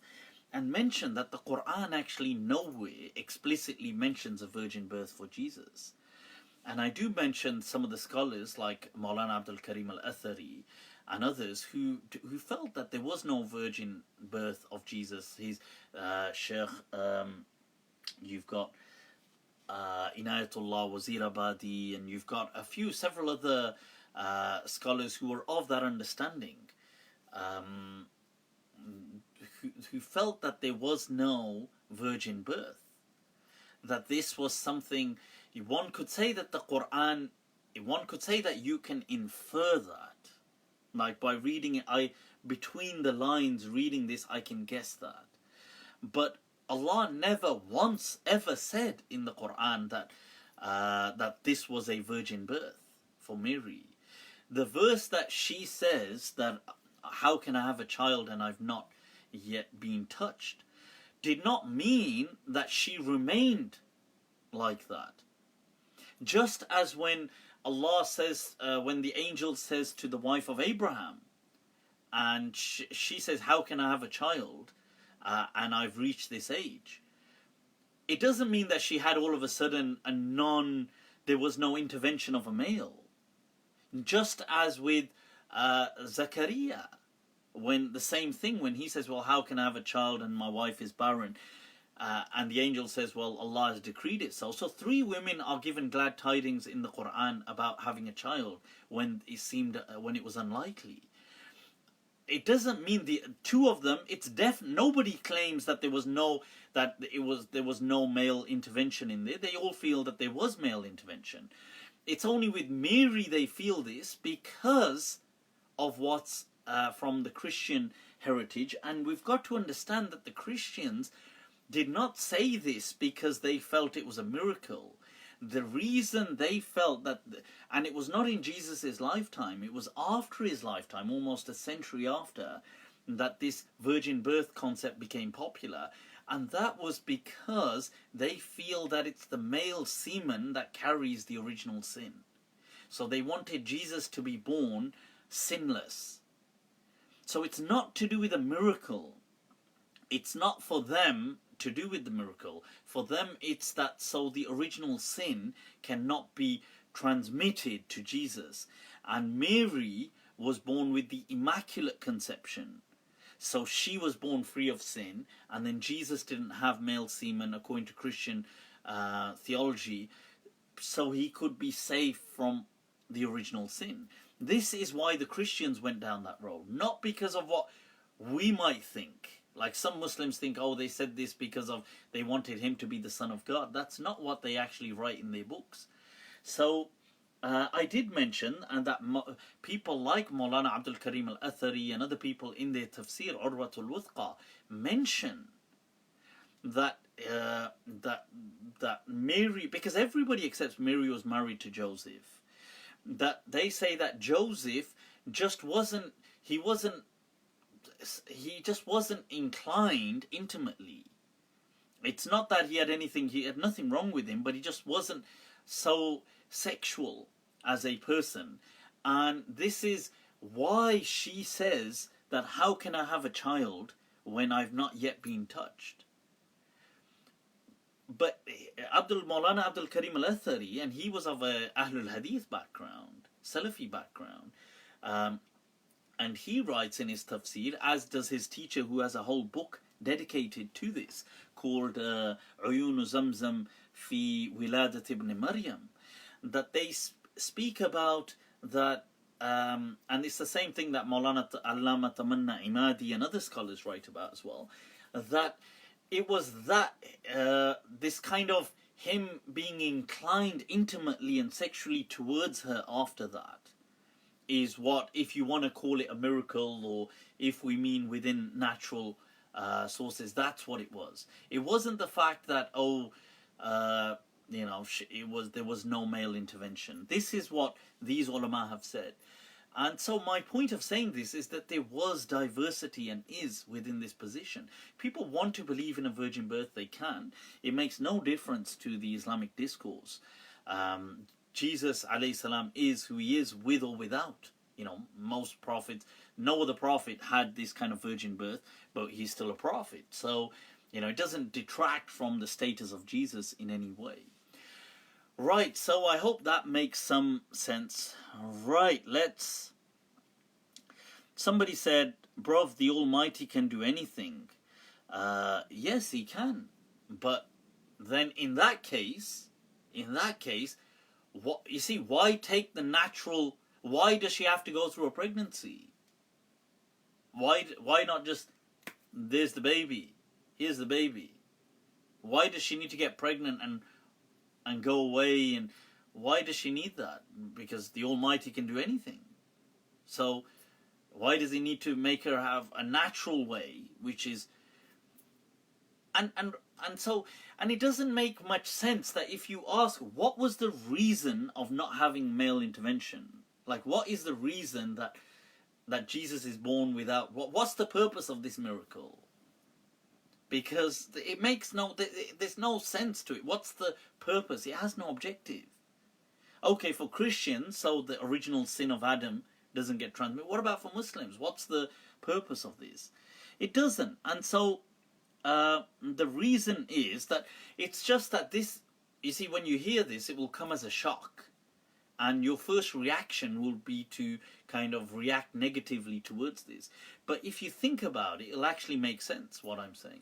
and mention that the Quran actually nowhere explicitly mentions a virgin birth for Jesus. And I do mention some of the scholars like Maulana Abdul Karim al-Athari and others who felt that there was no virgin birth of Jesus. He's Sheikh, you've got Inayatullah Wazirabadi, and you've got several other scholars who were of that understanding, who felt that there was no virgin birth, that this was something, one could say that the Quran, one could say that you can infer that, like by reading it, between the lines reading this, I can guess that. But Allah never once ever said in the Quran that that this was a virgin birth for Mary. The verse that she says that, how can I have a child and I've not yet been touched, did not mean that she remained like that. Just as when Allah says, when the angel says to the wife of Abraham, and she says, how can I have a child and I've reached this age, it doesn't mean that she had all of a sudden there was no intervention of a male. Just as with Zakaria, when the same thing, when he says, well, how can I have a child and my wife is barren? And the angel says, well, Allah has decreed it so. So 3 women are given glad tidings in the Quran about having a child when it was unlikely. It doesn't mean the 2 of them, it's nobody claims that there was no male intervention in there. They all feel that there was male intervention. It's only with Mary they feel this because of what's from the Christian heritage, and we've got to understand that the Christians did not say this because they felt it was a miracle. The reason they felt that, and it was not in Jesus' lifetime, it was after his lifetime, almost a century after, that this virgin birth concept became popular. And that was because they feel that it's the male semen that carries the original sin. So they wanted Jesus to be born sinless. So it's not to do with a miracle. It's not for them to do with the miracle. For them it's that so the original sin cannot be transmitted to Jesus. And Mary was born with the Immaculate Conception. So she was born free of sin, and then Jesus didn't have male semen according to Christian theology, so he could be safe from the original sin. This is why the Christians went down that road, not because of what we might think. Like some Muslims think, oh, they said this because of they wanted him to be the Son of God. That's not what they actually write in their books. So I did mention that people like Maulana Abdul Karim al-Athari and other people in their tafsir, Urwatul Wuthqa, mention that that Mary, because everybody accepts Mary was married to Joseph, that they say that Joseph just wasn't inclined intimately. It's not that he had nothing wrong with him, but he just wasn't so sexual as a person. And this is why she says that how can I have a child when I've not yet been touched? But Maulana Abdul Karim al-Athari, and he was of a Ahlul Hadith background, Salafi background, And he writes in his tafsir, as does his teacher who has a whole book dedicated to this, called Uyun Zamzam fi Wiladat ibn Maryam, that they speak about that, and it's the same thing that Maulana Allama Tamanna Imadi and other scholars write about as well, that it was that, this kind of him being inclined intimately and sexually towards her after that, is what, if you want to call it a miracle, or if we mean within natural sources, that's what it was. It wasn't the fact that, there was no male intervention. This is what these ulama have said. And so my point of saying this is that there was diversity and is within this position. People want to believe in a virgin birth, they can. It makes no difference to the Islamic discourse. Jesus alayhi salam is who he is, with or without. Most prophets, no other prophet had this kind of virgin birth, but he's still a prophet. So, it doesn't detract from the status of Jesus in any way. Right, so I hope that makes some sense. Right, somebody said, bruv, the Almighty can do anything. Yes, he can. But then in that case, what, you see, why take the natural, why does she have to go through a pregnancy? Why not just, there's the baby, here's the baby? Why does she need to get pregnant and go away? And why does she need that? Because the Almighty can do anything. So why does he need to make her have a natural way, which is, and it doesn't make much sense that if you ask, what was the reason of not having male intervention? Like, what is the reason that Jesus is born without, what's the purpose of this miracle? Because it makes there's no sense to it. What's the purpose? It has no objective. Okay, for Christians, so the original sin of Adam doesn't get transmitted. What about for Muslims? What's the purpose of this? It doesn't. And so the reason is that it's just that this, you see, when you hear this, it will come as a shock. And your first reaction will be to kind of react negatively towards this. But if you think about it, it'll actually make sense, what I'm saying.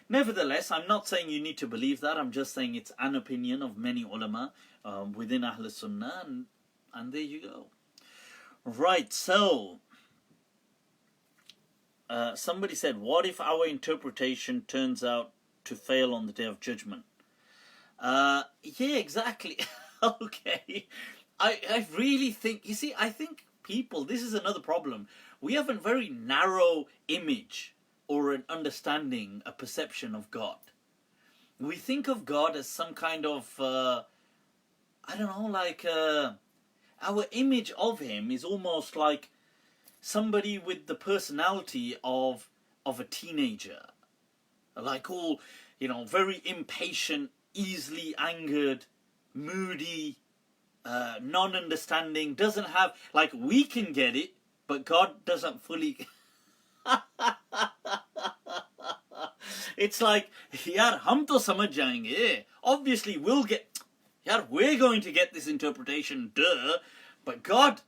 Nevertheless, I'm not saying you need to believe that. I'm just saying it's an opinion of many ulama within Ahl Sunnah, and there you go. Right, so somebody said, what if our interpretation turns out to fail on the Day of Judgment? Yeah, exactly. Okay. I really think, you see, I think people, this is another problem. We have a very narrow image or an understanding, a perception of God. We think of God as some kind of, our image of him is almost like somebody with the personality of a teenager. Like all, very impatient, easily angered, moody, non-understanding, doesn't have, like, we can get it, but God doesn't fully. It's like, yaar, hum to samajh jayenge. Obviously, we're going to get this interpretation, duh, but God,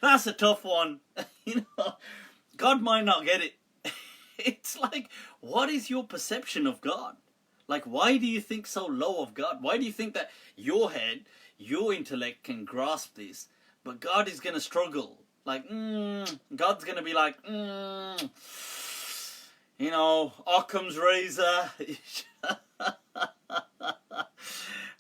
that's a tough one. God might not get it. It's like, what is your perception of God? Like, why do you think so low of God? Why do you think that your head, your intellect can grasp this, but God is going to struggle? Like, God's going to be like, Occam's razor.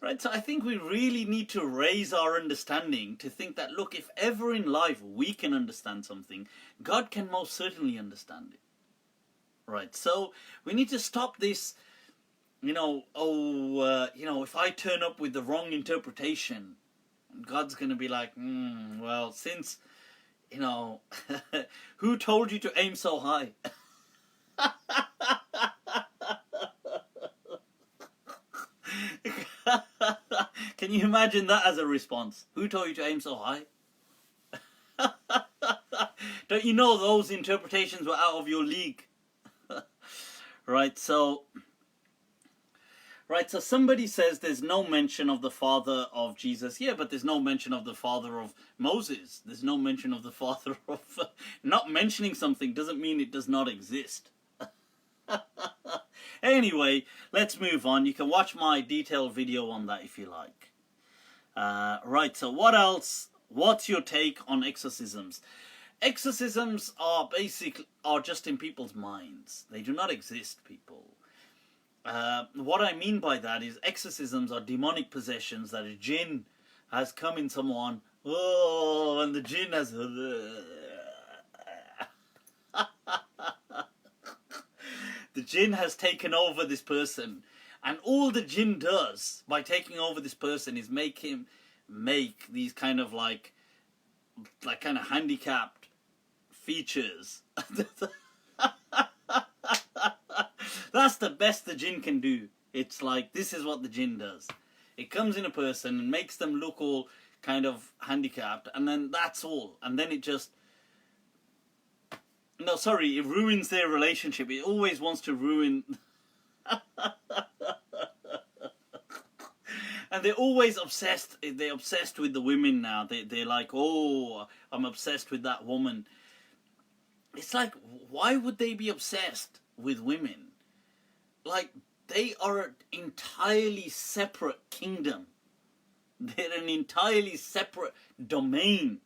Right, so I think we really need to raise our understanding to think that, look, if ever in life we can understand something, God can most certainly understand it. Right, so we need to stop this, if I turn up with the wrong interpretation, God's going to be like, well, since, who told you to aim so high? Can you imagine that as a response? Who told you to aim so high? Don't you know those interpretations were out of your league? Right, so Right, so somebody says there's no mention of the father of Jesus. Yeah, but there's no mention of the father of Moses. There's no mention of the father of... not mentioning something doesn't mean it does not exist. Anyway, let's move on. You can watch my detailed video on that if you like. Right, so what else? What's your take on exorcisms? Exorcisms are just in people's minds. They do not exist, people. What I mean by that is exorcisms are demonic possessions that a jinn has come in someone. Oh, and the jinn has... the jinn has taken over this person. And all the jinn does by taking over this person is make these kind of like kind of handicapped features. That's the best the jinn can do. It's like, this is what the jinn does. It comes in a person and makes them look all kind of handicapped, and then that's all. And then it just... No, sorry, it ruins their relationship. It always wants to ruin... And they're always obsessed. They're obsessed with the women now. They're like, oh, I'm obsessed with that woman. It's like, why would they be obsessed with women? Like, they are an entirely separate kingdom. They're an entirely separate domain.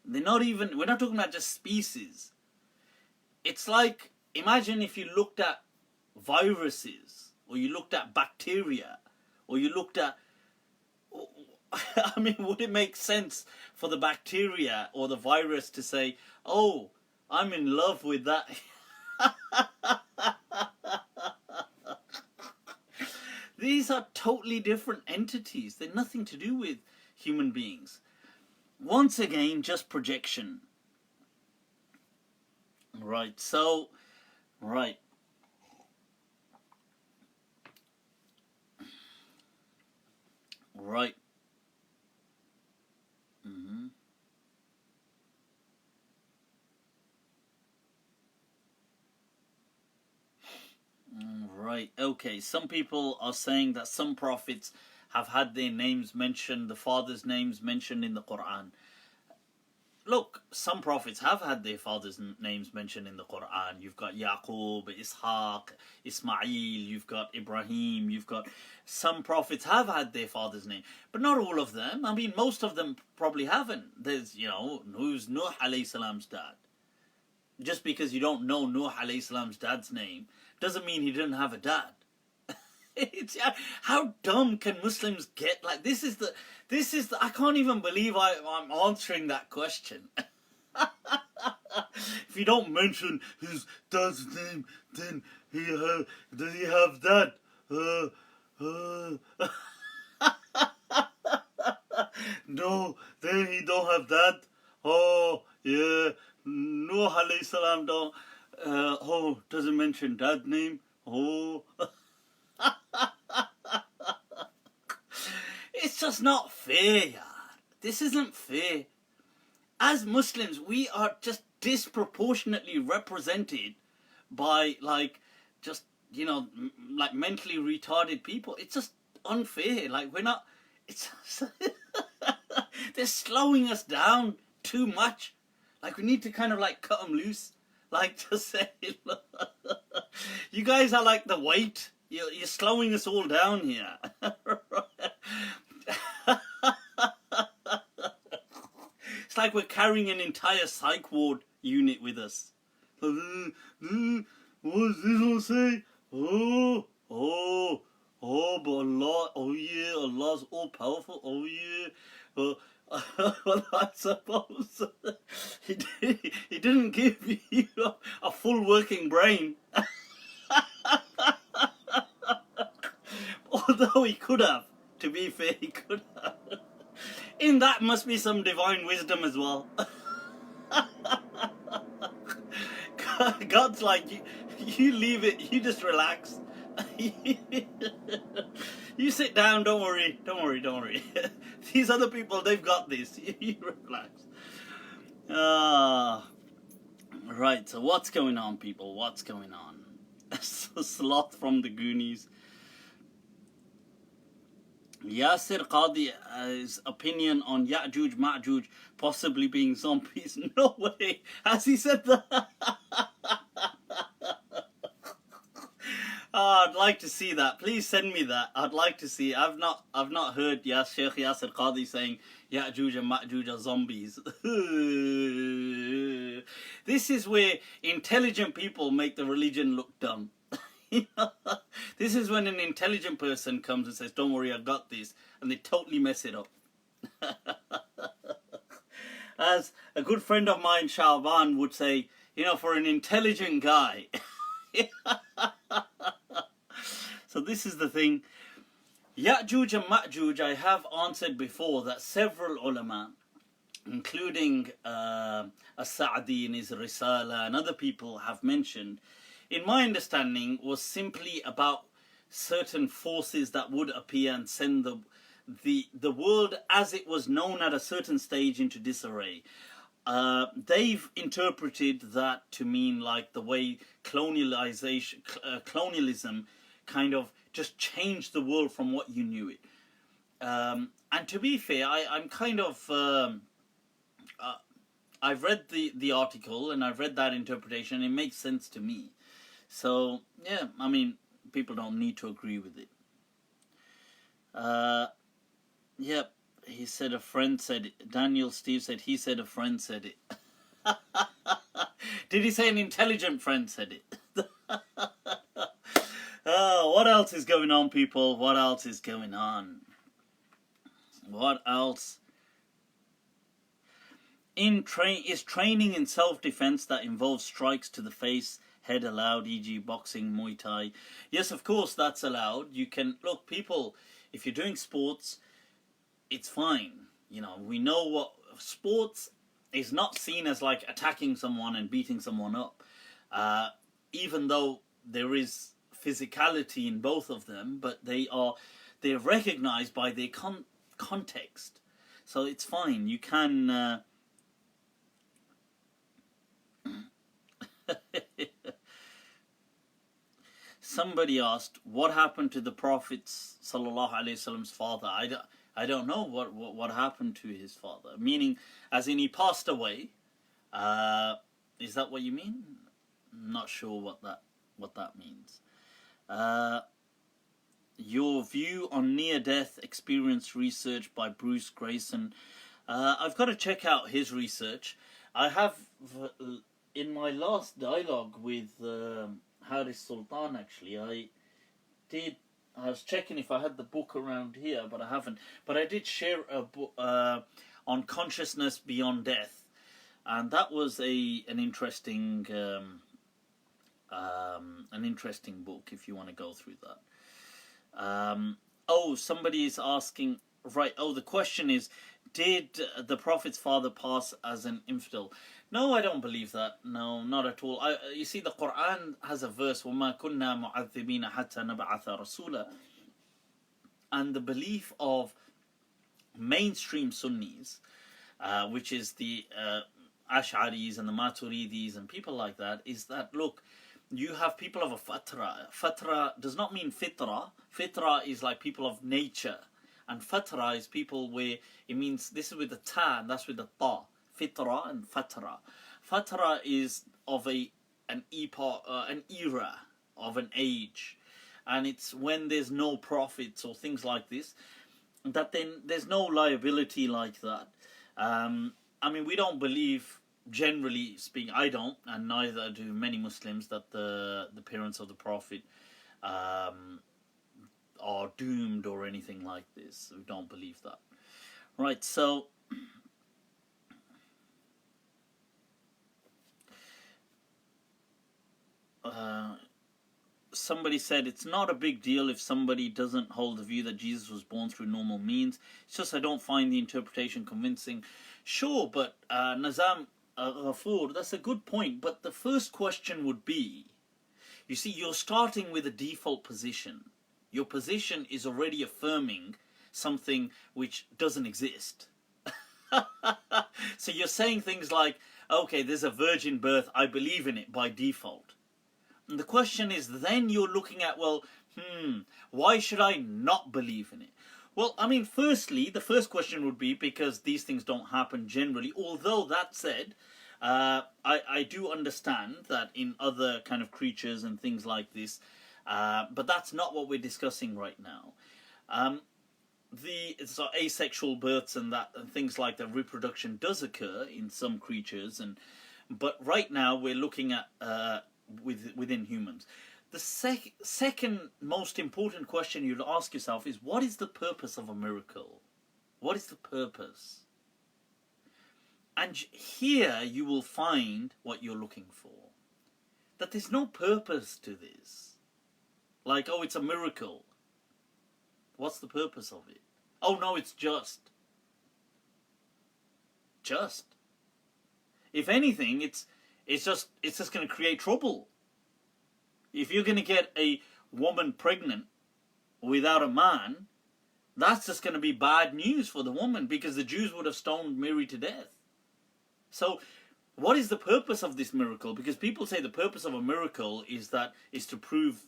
They're not even... We're not talking about just species. It's like, imagine if you looked at viruses, or you looked at bacteria, or you looked at... I mean, would it make sense for the bacteria or the virus to say, oh, I'm in love with that... These are totally different entities. They're nothing to do with human beings. Once again, just projection. Right, so... Right. Right. Mm-hmm. Right, okay. Some people are saying that some prophets have had their names mentioned, the fathers' names mentioned in the Quran. Look, some prophets have had their fathers' names mentioned in the Quran. You've got Yaqub, Ishaq, Ismail, you've got Ibrahim, you've got... Some prophets have had their father's name, but not all of them. I mean, most of them probably haven't. There's, you know, who's Nuh alayhi salam's dad? Just because you don't know Nuh alayhi salam's dad's name doesn't mean he didn't have a dad. How dumb can Muslims get? Like, this is the I can't even believe I'm answering that question. If you don't mention his dad's name, then does he have dad? No, then he don't have dad. Oh, yeah. Nuh alayhi salam don't... doesn't mention dad name. Oh... It's just not fair, yaar. This isn't fair. As Muslims, we are just disproportionately represented by, like, just, you know, like mentally retarded people. It's just unfair. Like, we're not... It's... They're slowing us down too much. Like, we need to kind of, like, cut them loose. Like, to say, you guys are like the weight. You're slowing us all down here. It's like we're carrying an entire psych ward unit with us. What does this one say? Oh, but Allah, oh yeah, Allah's all powerful, oh yeah. Well, I suppose he didn't give you a full working brain. Although he could have, to be fair, he could have. In that must be some divine wisdom as well. God's like, you leave it, you just relax. You sit down, don't worry. These other people, they've got this. You relax. Right, so what's going on, people? What's going on? Sloth from the Goonies. Yasir Qadi's opinion on Ya'juj Ma'juj possibly being zombies. No way. Has he said that? Oh, I'd like to see that. Please send me that. I'd like to see. I've not heard Sheikh Yasir Qadi saying Ya'juj and Ma'juj are zombies. This is where intelligent people make the religion look dumb. This is when an intelligent person comes and says, "Don't worry, I got this," and they totally mess it up. As a good friend of mine, Shaban, would say, for an intelligent guy. So this is the thing. Ya'juj and Ma'juj, I have answered before that several ulama, including As-Sa'di in his Risala and other people have mentioned, in my understanding, was simply about certain forces that would appear and send the world as it was known at a certain stage into disarray. They've interpreted that to mean like the way colonialism kind of just changed the world from what you knew it. And to be fair, I'm kind of... I've read the article and I've read that interpretation. It makes sense to me. So, yeah, I mean, people don't need to agree with it. Yep, he said a friend said it. Daniel Steve said he said a friend said it. Did he say an intelligent friend said it? What else is going on, people? What else is going on? What else? Is training in self-defense that involves strikes to the face, head allowed, e.g. boxing, Muay Thai? Yes, of course, that's allowed. You can, look, people, if you're doing sports, it's fine. We know what sports is not seen as like attacking someone and beating someone up. Even though there is physicality in both of them, but they're recognized by their context. So it's fine. You can... Somebody asked, what happened to the Prophet's sallallahu alaihi wasallam's father? I don't know what happened to his father. Meaning, as in he passed away. Is that what you mean? I'm not sure what that means. Your view on near-death experience research by Bruce Grayson. I've got to check out his research. I have, in my last dialogue with Haris Sultan, actually, I was checking if I had the book around here, but I haven't. But I did share a book on consciousness beyond death, and that was an interesting book if you want to go through that. Somebody is asking, right? The question is, did the Prophet's father pass as an infidel? No, I don't believe that. No, not at all. You see, the Quran has a verse, وَمَا كُنَّا مُعَذِّبِينَ حَتَّى نَبْعَثَ رَسُولًا. And the belief of mainstream Sunnis, which is the Ash'aris and the Maturidis and people like that, is that, look, you have people of a fatra. Fatra does not mean fitra. Fitra is like people of nature. And fatra is people where it means, this is with the ta and that's with the ta. Fitra and fatra. Fatra is of an epoch, an era of an age. And it's when there's no prophets or things like this, that then there's no liability like that. I mean, we don't believe, generally speaking, I don't, and neither do many Muslims, that the parents of the Prophet are doomed or anything like this. We don't believe that. Right, so... somebody said it's not a big deal if somebody doesn't hold the view that Jesus was born through normal means. It's just I don't find the interpretation convincing. Sure, but Nazam Ghafoor, that's a good point. But the first question would be, you see, you're starting with a default position. Your position is already affirming something which doesn't exist. So you're saying things like, okay, there's a virgin birth, I believe in it by default. And the question is, then you're looking at, well, why should I not believe in it? Well, I mean, firstly, the first question would be because these things don't happen generally. Although that said, I do understand that in other kind of creatures and things like this, but that's not what we're discussing right now. So asexual births and that and things like that, reproduction does occur in some creatures, but right now we're looking at within humans. The second most important question you'd ask yourself is, what is the purpose of a miracle? What is the purpose? And here you will find what you're looking for. That there's no purpose to this. Like, oh, it's a miracle. What's the purpose of it? Oh no, it's just. If anything, it's just going to create trouble. If you're going to get a woman pregnant without a man, that's just going to be bad news for the woman, because the Jews would have stoned Mary to death. So, what is the purpose of this miracle? Because people say the purpose of a miracle is to prove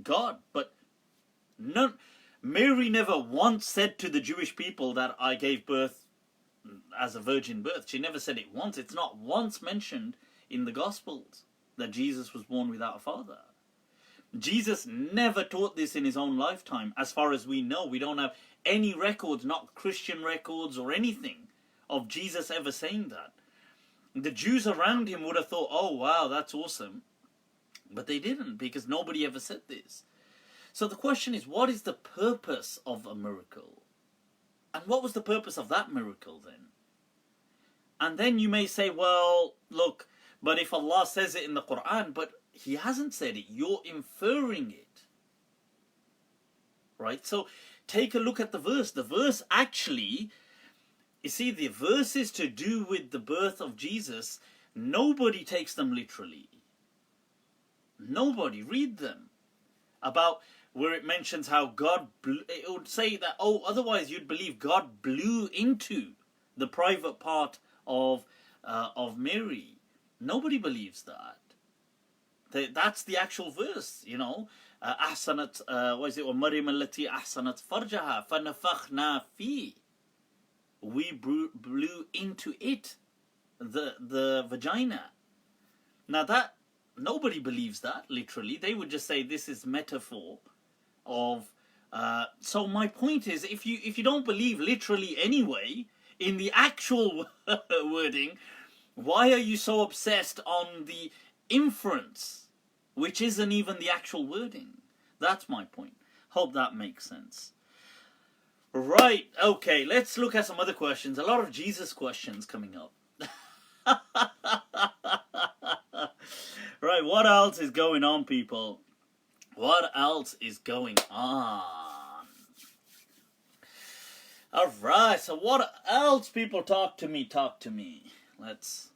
God, but Mary never once said to the Jewish people that I gave birth as a virgin birth. She never said it once. It's not once mentioned in the Gospels that Jesus was born without a father. Jesus never taught this in his own lifetime. As far as we know, we don't have any records, not Christian records or anything, of Jesus ever saying that. The Jews around him would have thought, oh wow, that's awesome. But they didn't, because nobody ever said this. So the question is, what is the purpose of a miracle? And what was the purpose of that miracle then? And then you may say, well, look, but if Allah says it in the Quran, but He hasn't said it, you're inferring it. Right? So take a look at the verse. The verse actually, you see, the verses to do with the birth of Jesus, nobody takes them literally. Nobody. Read them. About where it mentions how God, it would say that, oh, otherwise you'd believe God blew into the private part of Mary. Nobody believes that. That's the actual verse, you know. أحسنت what is it? ومريم التي أحسنت فرجها فنفخنا فيه. We blew into it, the vagina. Now that nobody believes that literally. They would just say this is metaphor of. So my point is, if you don't believe literally anyway in the actual wording, why are you so obsessed on the inference, which isn't even the actual wording? That's my point. Hope that makes sense. Right, okay, let's look at some other questions. A lot of Jesus questions coming up. Right, what else is going on, people? What else is going on? Alright, so what else, people? Talk to me. Let's...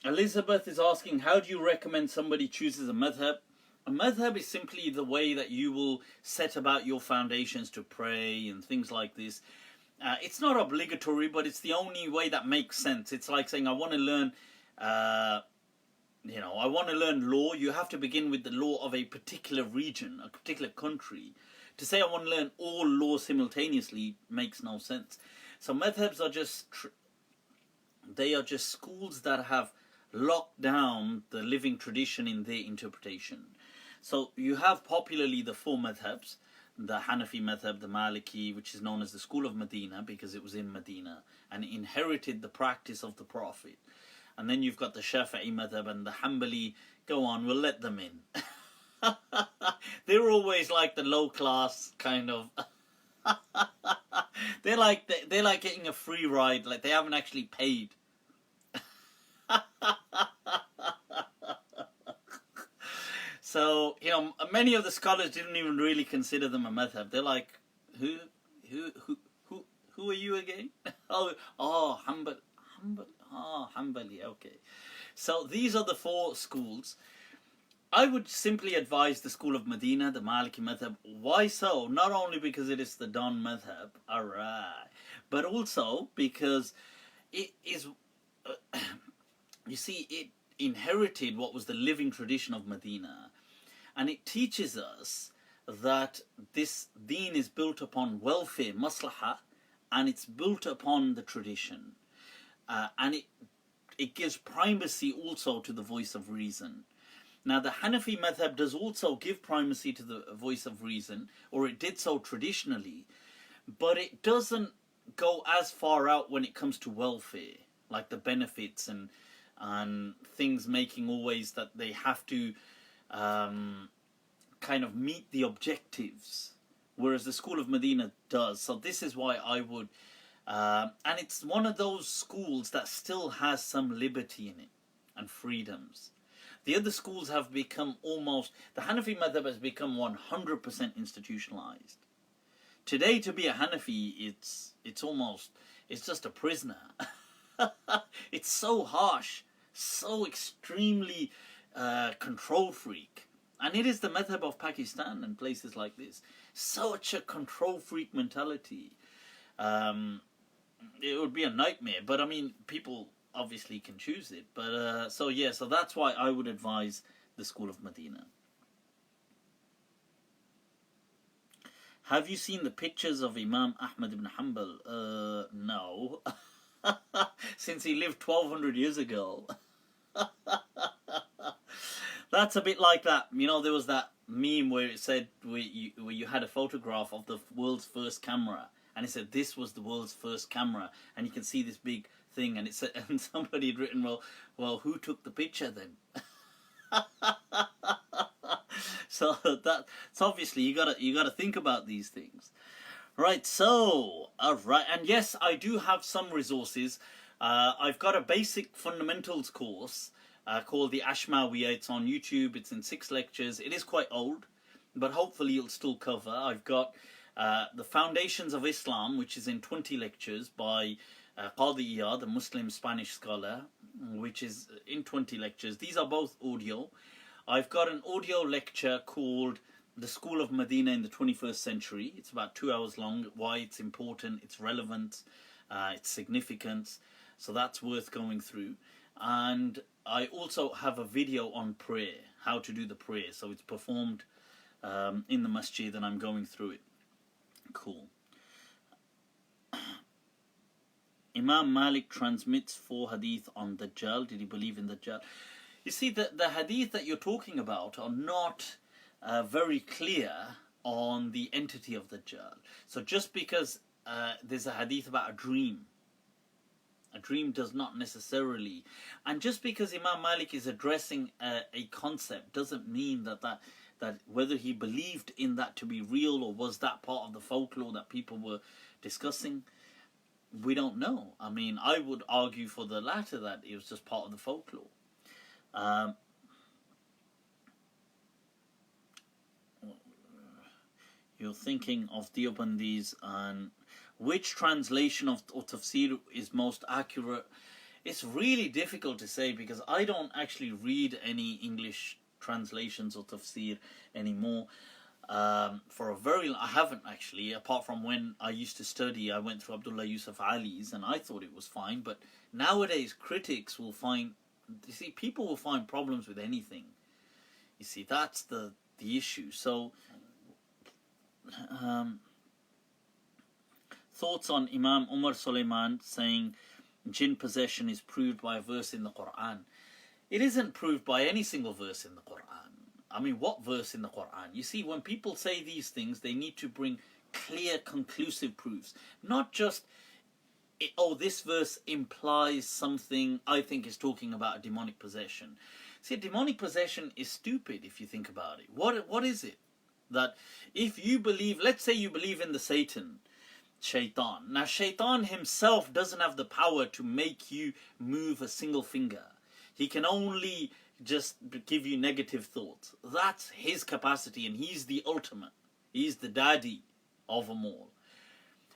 Elizabeth is asking, how do you recommend somebody chooses a madhhab? A madhhab is simply the way that you will set about your foundations to pray and things like this. It's not obligatory, but it's the only way that makes sense. It's like saying, I want to learn, I want to learn law. You have to begin with the law of a particular region, a particular country. To say I want to learn all law simultaneously makes no sense. So madhabs are just, they are just schools that have locked down the living tradition in their interpretation. So you have popularly the four madhabs, the Hanafi madhab, the Maliki, which is known as the school of Medina because it was in Medina and inherited the practice of the Prophet. And then you've got the Shafi'i madhab and the Hanbali. Go on, we'll let them in. They're always like the low class kind of. they're like getting a free ride, like they haven't actually paid. So, many of the scholars didn't even really consider them a madhab. They're like, who are you again? Hanbali, okay. So these are the four schools. I would simply advise the school of Medina, the Maliki madhhab. Why so? Not only because it is the Don madhhab, alright, but also because it is, you see, it inherited what was the living tradition of Medina, and it teaches us that this deen is built upon welfare, maslaha, and it's built upon the tradition, and it gives primacy also to the voice of reason. Now, the Hanafi madhab does also give primacy to the voice of reason, or it did so traditionally, but it doesn't go as far out when it comes to welfare, like the benefits and things making always that they have to kind of meet the objectives, whereas the school of Medina does. So this is why I would, and it's one of those schools that still has some liberty in it and freedoms. The other schools have become almost, the Hanafi madhab has become 100% institutionalized. Today, to be a Hanafi, it's almost, it's just a prisoner. It's so harsh, so extremely control freak. And it is the madhab of Pakistan and places like this. Such a control freak mentality. It would be a nightmare. But I mean, people obviously can choose it. But so yeah, so that's why I would advise the school of Medina. Have you seen the pictures of Imam Ahmad ibn Hanbal? No. Since he lived 1200 years ago. That's a bit like that. You know, there was that meme where it said, where you had a photograph of the world's first camera, and it said this was the world's first camera, and you can see this big thing, and it said, and somebody had written, well, who took the picture then? So that's obviously you gotta think about these things, right? So right, and yes, I do have some resources. I've got a basic fundamentals course called the Ashmawiyah. It's on YouTube. It's in 6 lectures. It is quite old, but hopefully it'll still cover. I've got the Foundations of Islam, which is in 20 lectures by Qadi Iyad, the Muslim Spanish scholar, which is in 20 lectures. These are both audio. I've got an audio lecture called The School of Medina in the 21st Century. It's about 2 hours long. Why it's important, its relevance, its significance. So that's worth going through. And I also have a video on prayer, how to do the prayer. So it's performed in the masjid, and I'm going through it. Cool. Imam Malik transmits 4 hadith on Dajjal. Did he believe in Dajjal? You see, the hadith that you're talking about are not very clear on the entity of Dajjal. So just because there's a hadith about a dream does not necessarily, and just because Imam Malik is addressing a concept doesn't mean that whether he believed in that to be real or was that part of the folklore that people were discussing, we don't know. I mean, I would argue for the latter, that it was just part of the folklore. You're thinking of Deobandis, and which translation of tafsir is most accurate? It's really difficult to say, because I don't actually read any English translations of tafsir anymore. For a very long, I haven't actually, apart from when I used to study. I went through Abdullah Yusuf Ali's and I thought it was fine, but nowadays critics will find, you see, people will find problems with anything. You see, that's the issue. So thoughts on Imam Umar Sulaiman saying jinn possession is proved by a verse in the Quran. It isn't proved by any single verse in the Quran. I mean, what verse in the Quran? You see, when people say these things, they need to bring clear, conclusive proofs. Not just, oh, this verse implies something I think is talking about a demonic possession. See, demonic possession is stupid if you think about it. What is it? That if you believe, let's say you believe in the Satan, Shaitan. Now, Shaitan himself doesn't have the power to make you move a single finger. He can only just give you negative thoughts. That's his capacity, and he's the ultimate. He's the daddy of them all.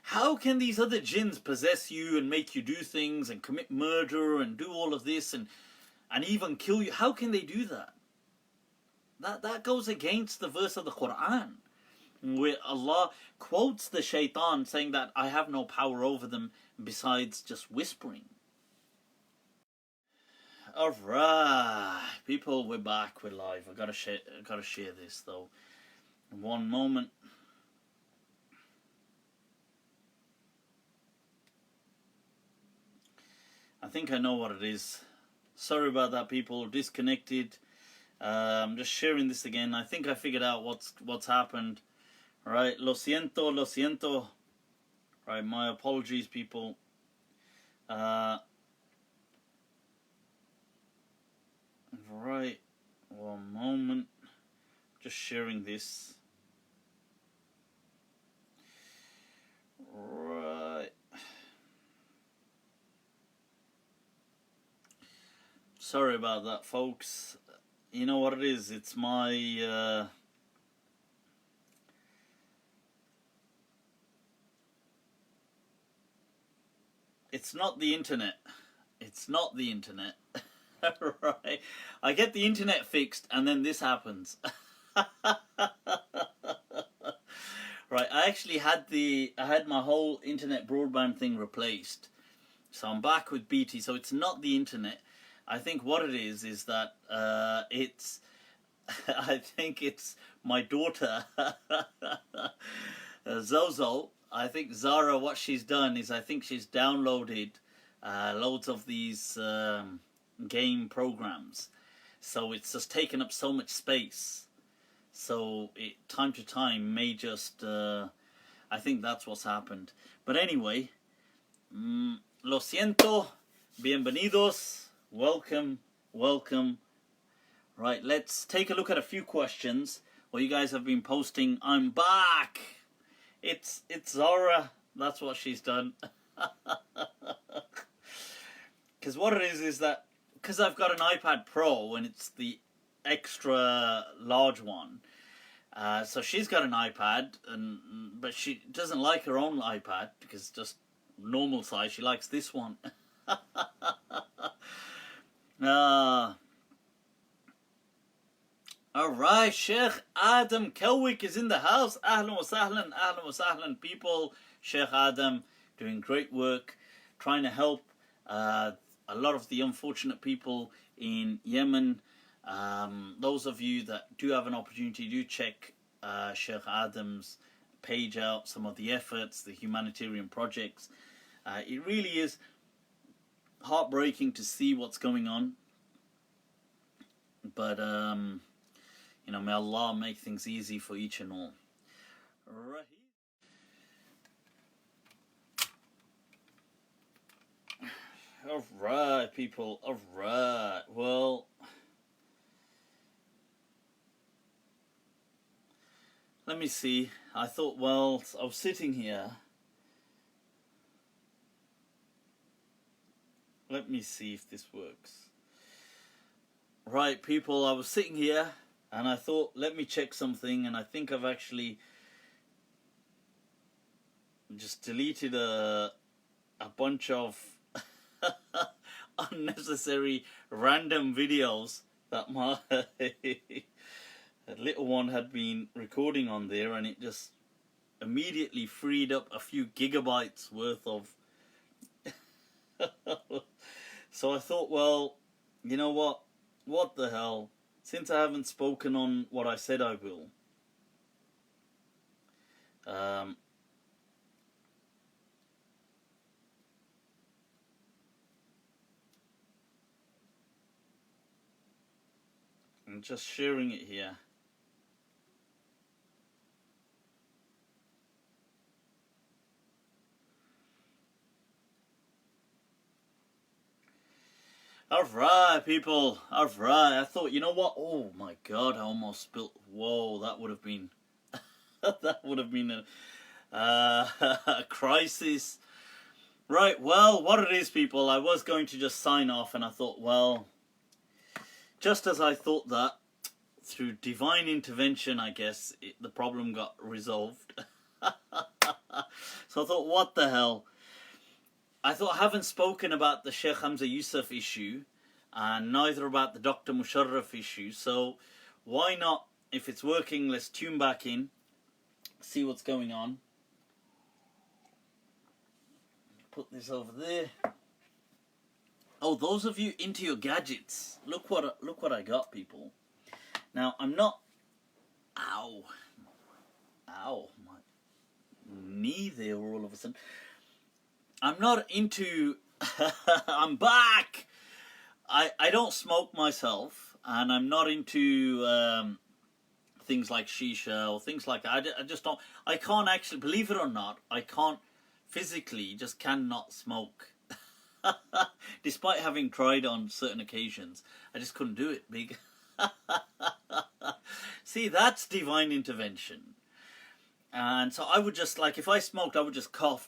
How can these other jinns possess you and make you do things and commit murder and do all of this and even kill you? How can they do that? that goes against the verse of the Quran, where Allah quotes the shaitan saying that I have no power over them besides just whispering. Alright, people, we're back, we're live. I gotta share this though. In one moment. I think I know what it is. Sorry about that, people. Disconnected. I'm just sharing this again. I think I figured out what's happened. Right, lo siento, lo siento. Right, my apologies, people. Right, one moment. Just sharing this. Right. Sorry about that, folks. You know what it is? It's my it's not the internet. It's not the internet. Right. I get the internet fixed and then this happens. Right, I actually had my whole internet broadband thing replaced. So I'm back with BT, so it's not the internet. I think what it is that it's I think it's my daughter Zozo. I think Zara, what she's done is I think she's downloaded loads of these game programs, so it's just taken up so much space, so it time to time may just I think that's what's happened. But anyway, lo siento, bienvenidos, welcome. Right, let's take a look at a few questions. Well, you guys have been posting. I'm back. It's Zara. That's what she's done. Because what it is that because I've got an iPad Pro and it's the extra large one, so she's got an iPad, but she doesn't like her own iPad because it's just normal size. She likes this one. Alright, Sheikh Adam Kelwick is in the house. Ahlan wa sahlan, people. Sheikh Adam doing great work, trying to help a lot of the unfortunate people in Yemen. Those of you that do have an opportunity, do check Sheikh Adam's page out, some of the efforts, the humanitarian projects. It really is heartbreaking to see what's going on. But, you know, may Allah make things easy for each and all. Right. Alright, people. Alright. Well, let me see. I thought, well, I was sitting here. Let me see if this works. Right, people, I was sitting here and I thought, let me check something, and I think I've actually just deleted a bunch of unnecessary random videos that my little one had been recording on there, and it just immediately freed up a few gigabytes worth of so I thought, well, you know what the hell, since I haven't spoken on what I said I will, I'm just sharing it here. Alright, people. Alright. I thought, you know what? Oh my god, I almost spilt. Whoa, that would have been that would have been a crisis. Right, well, what it is, people, I was going to just sign off, and I thought, well, just as I thought that, through divine intervention, I guess, the problem got resolved. So I thought, what the hell? I thought I haven't spoken about the Sheikh Hamza Yusuf issue, and neither about the Dr. Musharraf issue, so why not, if it's working, let's tune back in, see what's going on. Put this over there. Oh, those of you into your gadgets, look what I got, people. Now, I'm not... Ow. My knee there all of a sudden. I'm not into... I'm back! I don't smoke myself, and I'm not into things like shisha or things like that. I just don't... I can't actually, believe it or not, I can't physically, just cannot smoke. Despite having tried on certain occasions, I just couldn't do it. Big. See, that's divine intervention. And so I would just, like, if I smoked, I would just cough.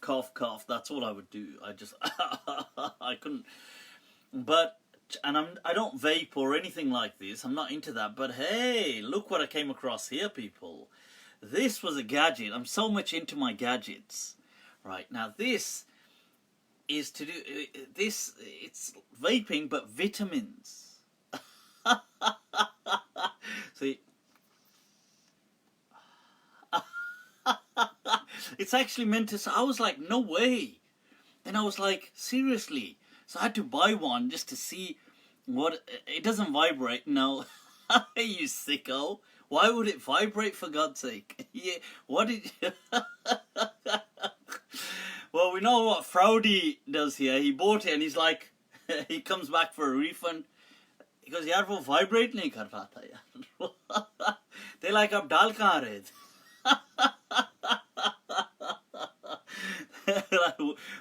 That's all I would do. I just, I couldn't. But, and I don't vape or anything like this. I'm not into that. But hey, look what I came across here, people. This was a gadget. I'm so much into my gadgets. Right, now this is to do, it's vaping, but vitamins. See, it's actually meant to, so I was like, no way. Then I was like, seriously. So I had to buy one just to see what, it doesn't vibrate, no. You sicko. Why would it vibrate, for God's sake? Yeah, what did you... Well, we know what Frowdy does here. He bought it and he's like, he comes back for a refund. He goes, yaar, wo vibrate nahi kar pata yaar. They're like, ab dal kahan rahe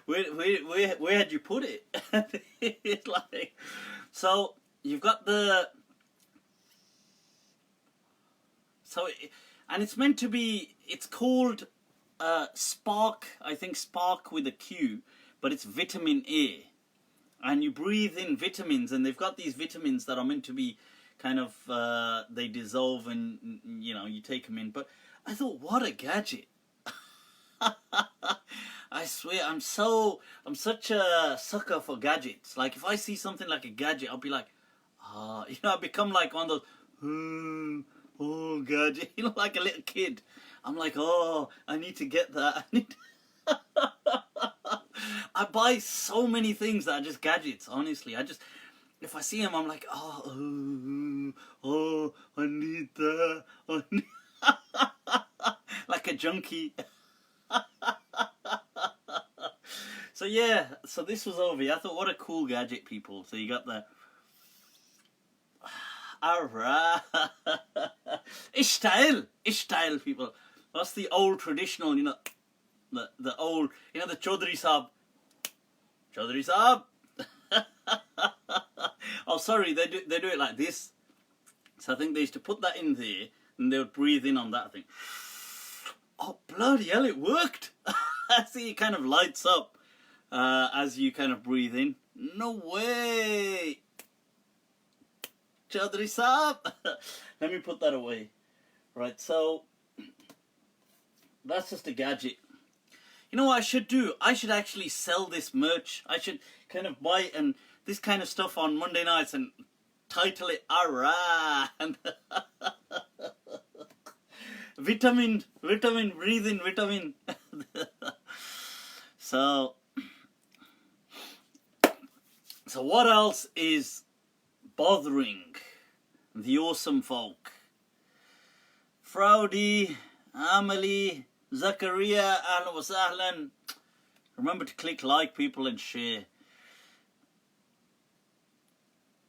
the? Where had you put it? It's like, so you've got the... So, and it's meant to be, it's called Spark, I think Spark with a Q, but it's vitamin A. And you breathe in vitamins, and they've got these vitamins that are meant to be kind of, they dissolve and, you know, you take them in. But I thought, what a gadget. I swear, I'm such a sucker for gadgets. Like, if I see something like a gadget, I'll be like, you know, I become like one of those, oh, gadget, you know, like a little kid. I'm like, oh, I need to get that. I buy so many things that are just gadgets, honestly. If I see them, I'm like, oh, I need that. Like a junkie. So yeah, so this was over here. I thought, what a cool gadget, people. So you got the... Alright. Ishtail, people. That's the old traditional, you know, the old, you know, the Chaudhry Sahab. Oh, sorry, they do it like this. So I think they used to put that in there, and they would breathe in on that thing. Oh, bloody hell, it worked! See, it kind of lights up as you kind of breathe in. No way! Chaudhry Sahab! Let me put that away. Right, so that's just a gadget. You know what I should do? I should actually sell this merch. I should kind of buy and this kind of stuff on Monday nights and title it and vitamin, breathe in vitamin. So what else is bothering the awesome folk? Frowdy, Amelie, Zakaria, ahlan wa sahlan. Remember to click like, people, and share.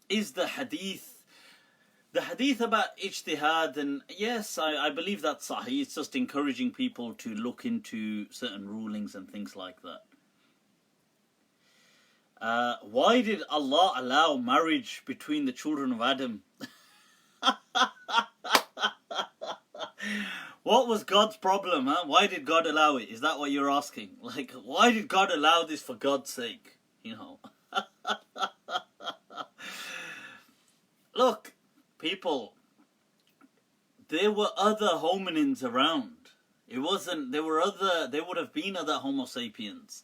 Is the hadith about ijtihad, and yes, I believe that's sahih. It's just encouraging people to look into certain rulings and things like that. Why did Allah allow marriage between the children of Adam? What was God's problem, huh? Why did God allow it? Is that what you're asking? Like, why did God allow this, for God's sake? You know. Look, people, there were other hominins around. It wasn't, there would have been other Homo sapiens.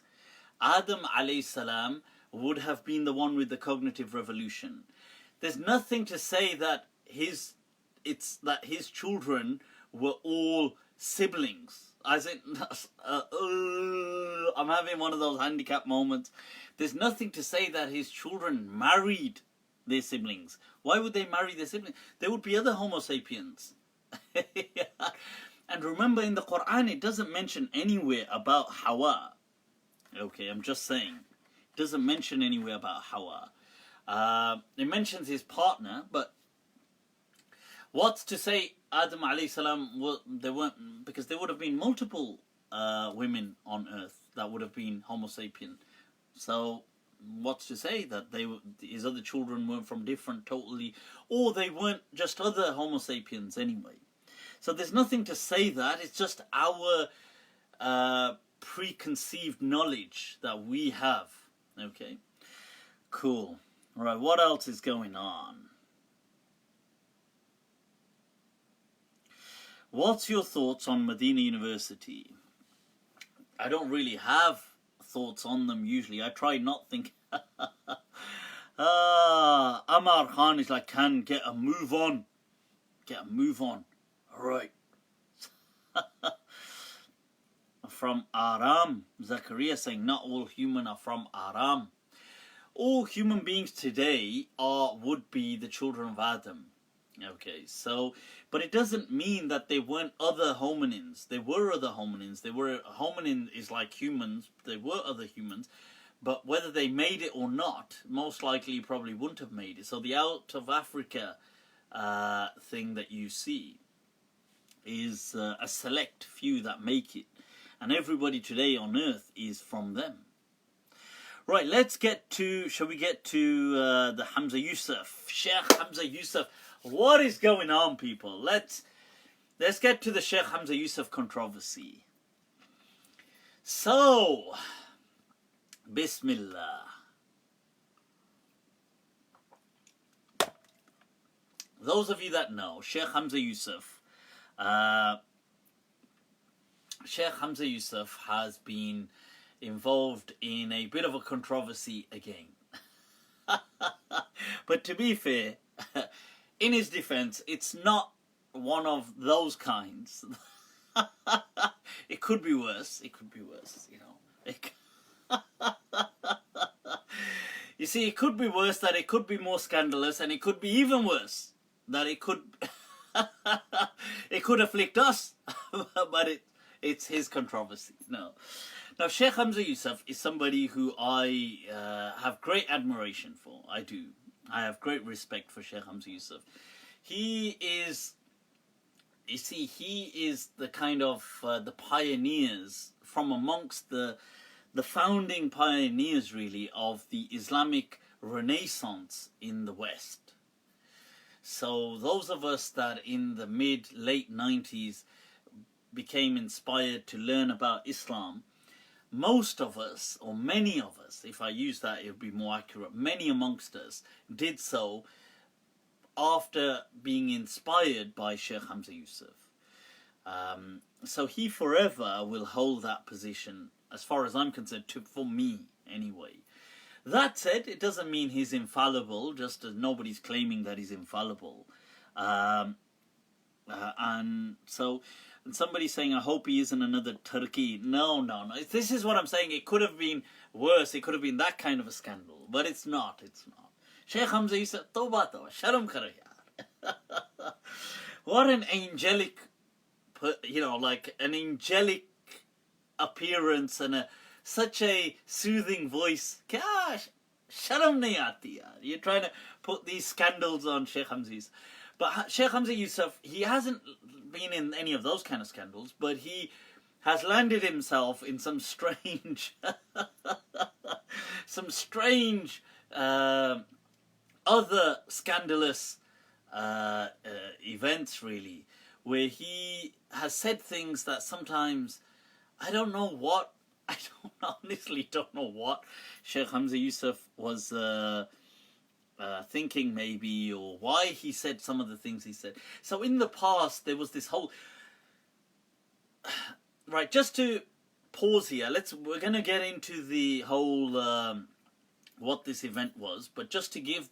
Adam alayhi salam would have been the one with the cognitive revolution. There's nothing to say that his it's that his children were all siblings. I think I'm having one of those handicap moments. There's nothing to say that his children married their siblings. Why would they marry their siblings? There would be other Homo sapiens. And remember, in the Quran, it doesn't mention anywhere about Hawa. Okay, I'm just saying. It doesn't mention anywhere about Hawa. It mentions his partner, but what's to say Adam alayhi salam, there weren't, because there would have been multiple women on earth that would have been Homo sapien. So what's to say that his other children weren't from different totally, or they weren't just other Homo sapiens anyway. So there's nothing to say that. It's just our preconceived knowledge that we have. Okay, cool. All right, what else is going on? What's your thoughts on Medina University? I don't really have thoughts on them usually. I try not think. Amar Khan is like, can get a move on. Get a move on. All right. From Aram, Zakaria saying, not all human are from Aram. All human beings today would be the children of Adam. Okay, so, but it doesn't mean that there weren't other hominins. There were other hominins. Hominin is like humans. There were other humans. But whether they made it or not, most likely probably wouldn't have made it. So the out of Africa thing that you see is a select few that make it. And everybody today on earth is from them. Right, let's get to, shall we get to the Hamza Yusuf? Sheikh Hamza Yusuf. What is going on, people? Let's get to the Sheikh Hamza Yusuf controversy. So, Bismillah. Those of you that know, Sheikh Hamza Yusuf has been involved in a bit of a controversy again. But to be fair, in his defense, it's not one of those kinds. It could be worse. It could be worse, you know. You see, it could be worse, that it could be more scandalous, and it could be even worse, that it could it could afflict us. But it's his controversy. No. Now, Sheikh Hamza Yusuf is somebody who I have great admiration for. I do. I have great respect for Sheikh Hamza Yusuf. He is, you see, he is the kind of the pioneers from amongst the founding pioneers, really, of the Islamic Renaissance in the West. So those of us that in the late 90s became inspired to learn about Islam, most of us, or many of us, if I use that it would be more accurate, many amongst us did so after being inspired by Sheikh Hamza Yusuf. So he forever will hold that position, as far as I'm concerned, for me anyway. That said, it doesn't mean he's infallible, just as nobody's claiming that he's infallible. And so, and somebody's saying, I hope he isn't another Turkey. No. This is what I'm saying. It could have been worse. It could have been that kind of a scandal. But it's not. Sheikh Hamza Yusuf, Tawbah, Sharam karo yaar. What an angelic, like an angelic appearance and such a soothing voice. Kya sharam nahi aati yaar. You're trying to put these scandals on Sheikh Hamza Yusuf. But Sheikh Hamza Yusuf, he hasn't been in any of those kind of scandals, but he has landed himself in some strange, other scandalous events, really, where he has said things that sometimes I honestly don't know what Sheikh Hamza Yusuf was thinking, maybe, or why he said some of the things he said. So in the past, there was this whole... Right, just to pause here, we're going to get into the whole what this event was, but just to give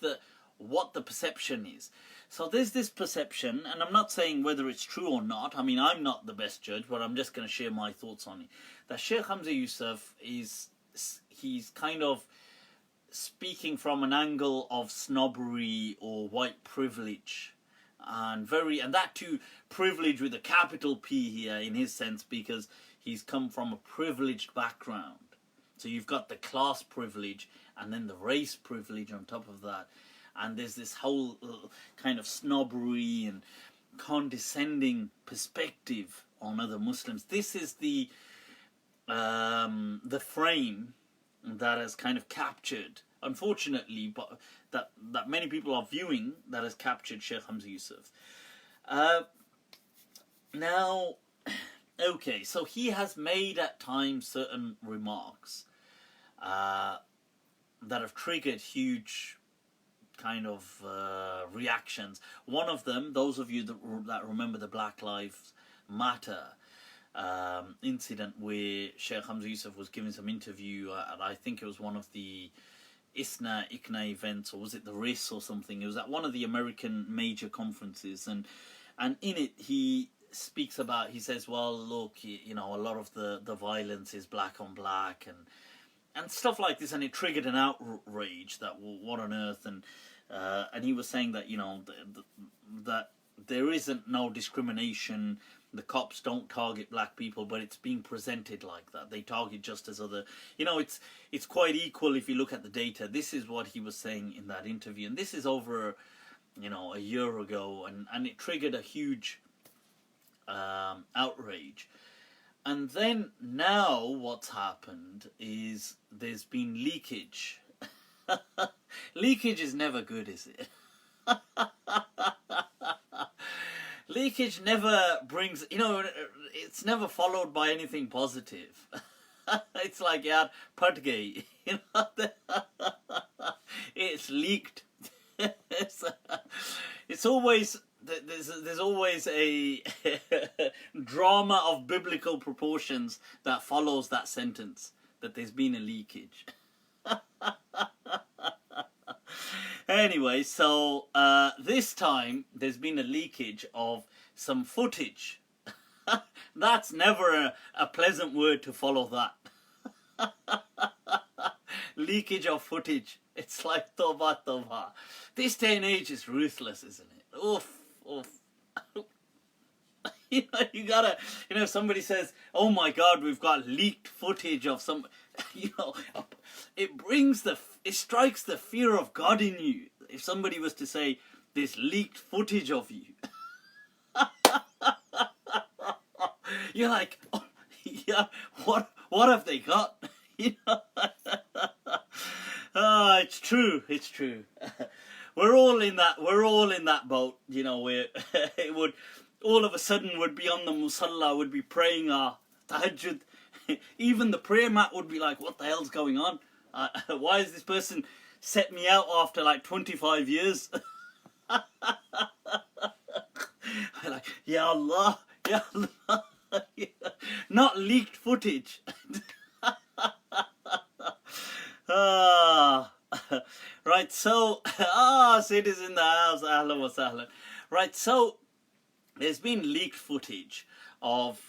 what the perception is. So there's this perception, and I'm not saying whether it's true or not. I mean, I'm not the best judge, but I'm just going to share my thoughts on it. That Sheikh Hamza Yusuf he's kind of speaking from an angle of snobbery or white privilege, and that too, privilege with a capital P here in his sense, because he's come from a privileged background. So you've got the class privilege and then the race privilege on top of that. And there's this whole kind of snobbery and condescending perspective on other Muslims. This is the frame that has kind of captured, unfortunately, but that many people are viewing, that has captured Sheikh Hamza Yusuf. Now, okay, so he has made at times certain remarks that have triggered huge kind of reactions. One of them, those of you that remember the Black Lives Matter incident where Sheikh Hamza Yusuf was giving some interview at, I think it was one of the ICNA events, or was it the RIS or something. It was at one of the American major conferences, and in it he speaks about, he says, well, look, you know, a lot of the violence is black on black and stuff like this, and it triggered an outrage that, well, what on earth, and he was saying that, you know, that there isn't no discrimination, the cops don't target black people, but it's being presented like that. They target just as other, you know, it's quite equal if you look at the data. This is what he was saying in that interview, and this is over, you know, a year ago, and it triggered a huge outrage. And then now what's happened is there's been leakage. Leakage is never good, is it? Leakage never brings, you know, it's never followed by anything positive. It's like, yeah, Padgay, you know, it's leaked. It's always, there's always a drama of biblical proportions that follows that sentence, that there's been a leakage. Anyway, so this time there's been a leakage of some footage. That's never a pleasant word to follow that. Leakage of footage. It's like toba toba. This day and age is ruthless, isn't it? Oof, oof. You know, you gotta, you know, somebody says, oh my God, we've got leaked footage of some, you know, it strikes the fear of God in you. If somebody was to say, there's leaked footage of you. You're like, oh, yeah, what have they got? You know? It's true, it's true. We're all in that boat, you know, where it would, all of a sudden would be on the musalla, would be praying our tahajjud. Even the prayer mat would be like, what the hell's going on? Why has this person set me out after like 25 years? Like, Ya Allah, Ya Allah. Not leaked footage. Right, so, Sid is in the house, ahlan wa sahlan. Right, so, there's been leaked footage of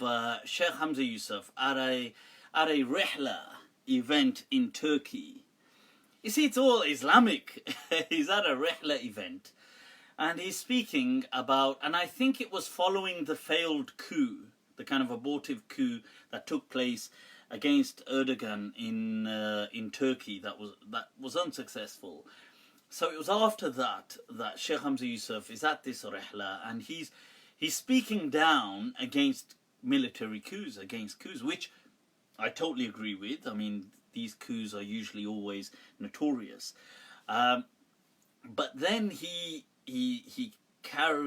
Sheikh Hamza Yusuf at a rihla event in Turkey. You see, it's all Islamic. He's at a rihla event, and he's speaking about, and I think it was following the failed coup, the kind of abortive coup that took place against Erdogan in Turkey that was unsuccessful. So it was after that Sheikh Hamza Yusuf is at this rihla, and he's speaking down against military coups, which I totally agree with. I mean, these coups are usually always notorious. But then he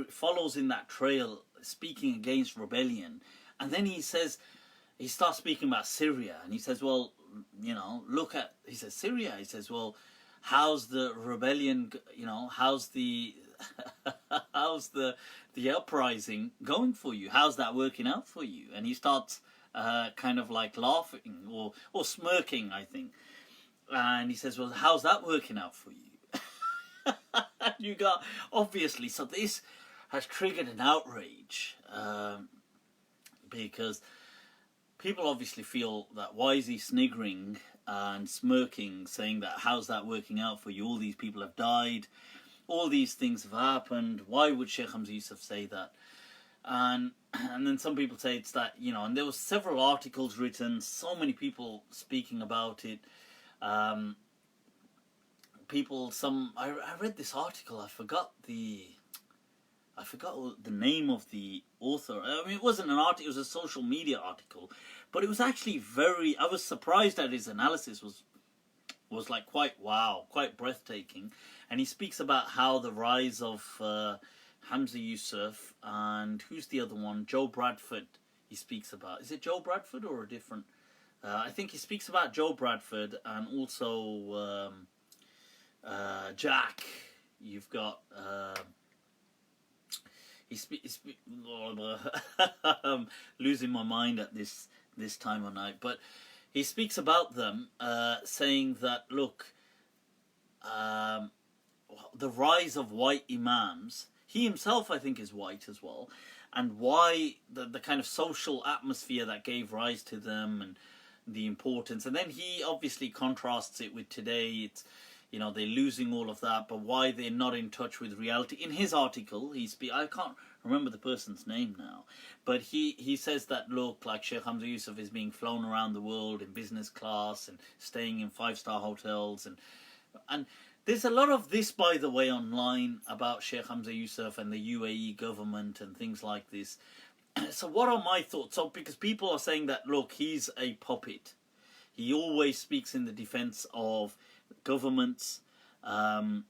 follows in that trail, speaking against rebellion, and then he starts speaking about Syria, and he says, well, you know, he says Syria, he says, well, how's the rebellion, you know, how's the uprising going for you? How's that working out for you? And he starts kind of like laughing or smirking, I think. And he says, well, how's that working out for you? You got, obviously, so this has triggered an outrage, because people obviously feel that why is he sniggering and smirking, saying that how's that working out for you? All these people have died, all these things have happened. Why would Sheikh Hamza Yusuf say that? And then some people say it's that, you know, and there was several articles written, so many people speaking about it. I read this article. I forgot the name of the author. I mean, it wasn't an article, it was a social media article, but it was actually I was surprised that his analysis was like quite breathtaking. And he speaks about how the rise of Hamza Yusuf, and who's the other one? Joe Bradford. He speaks about. Is it Joe Bradford or a different? I think he speaks about Joe Bradford, and also Jack. You've got. I'm losing my mind at this time of night, but he speaks about them, saying that look, the rise of white imams. He himself, I think, is white as well, and why the kind of social atmosphere that gave rise to them and the importance. And then he obviously contrasts it with today. It's, you know, they're losing all of that, but why they're not in touch with reality. In his article, I can't remember the person's name now, but he says that, look, like Sheikh Hamza Yusuf is being flown around the world in business class and staying in 5-star hotels, and there's a lot of this, by the way, online about Sheikh Hamza Yusuf and the UAE government and things like this. So what are my thoughts? So because people are saying that, look, he's a puppet. He always speaks in the defense of governments. Oh,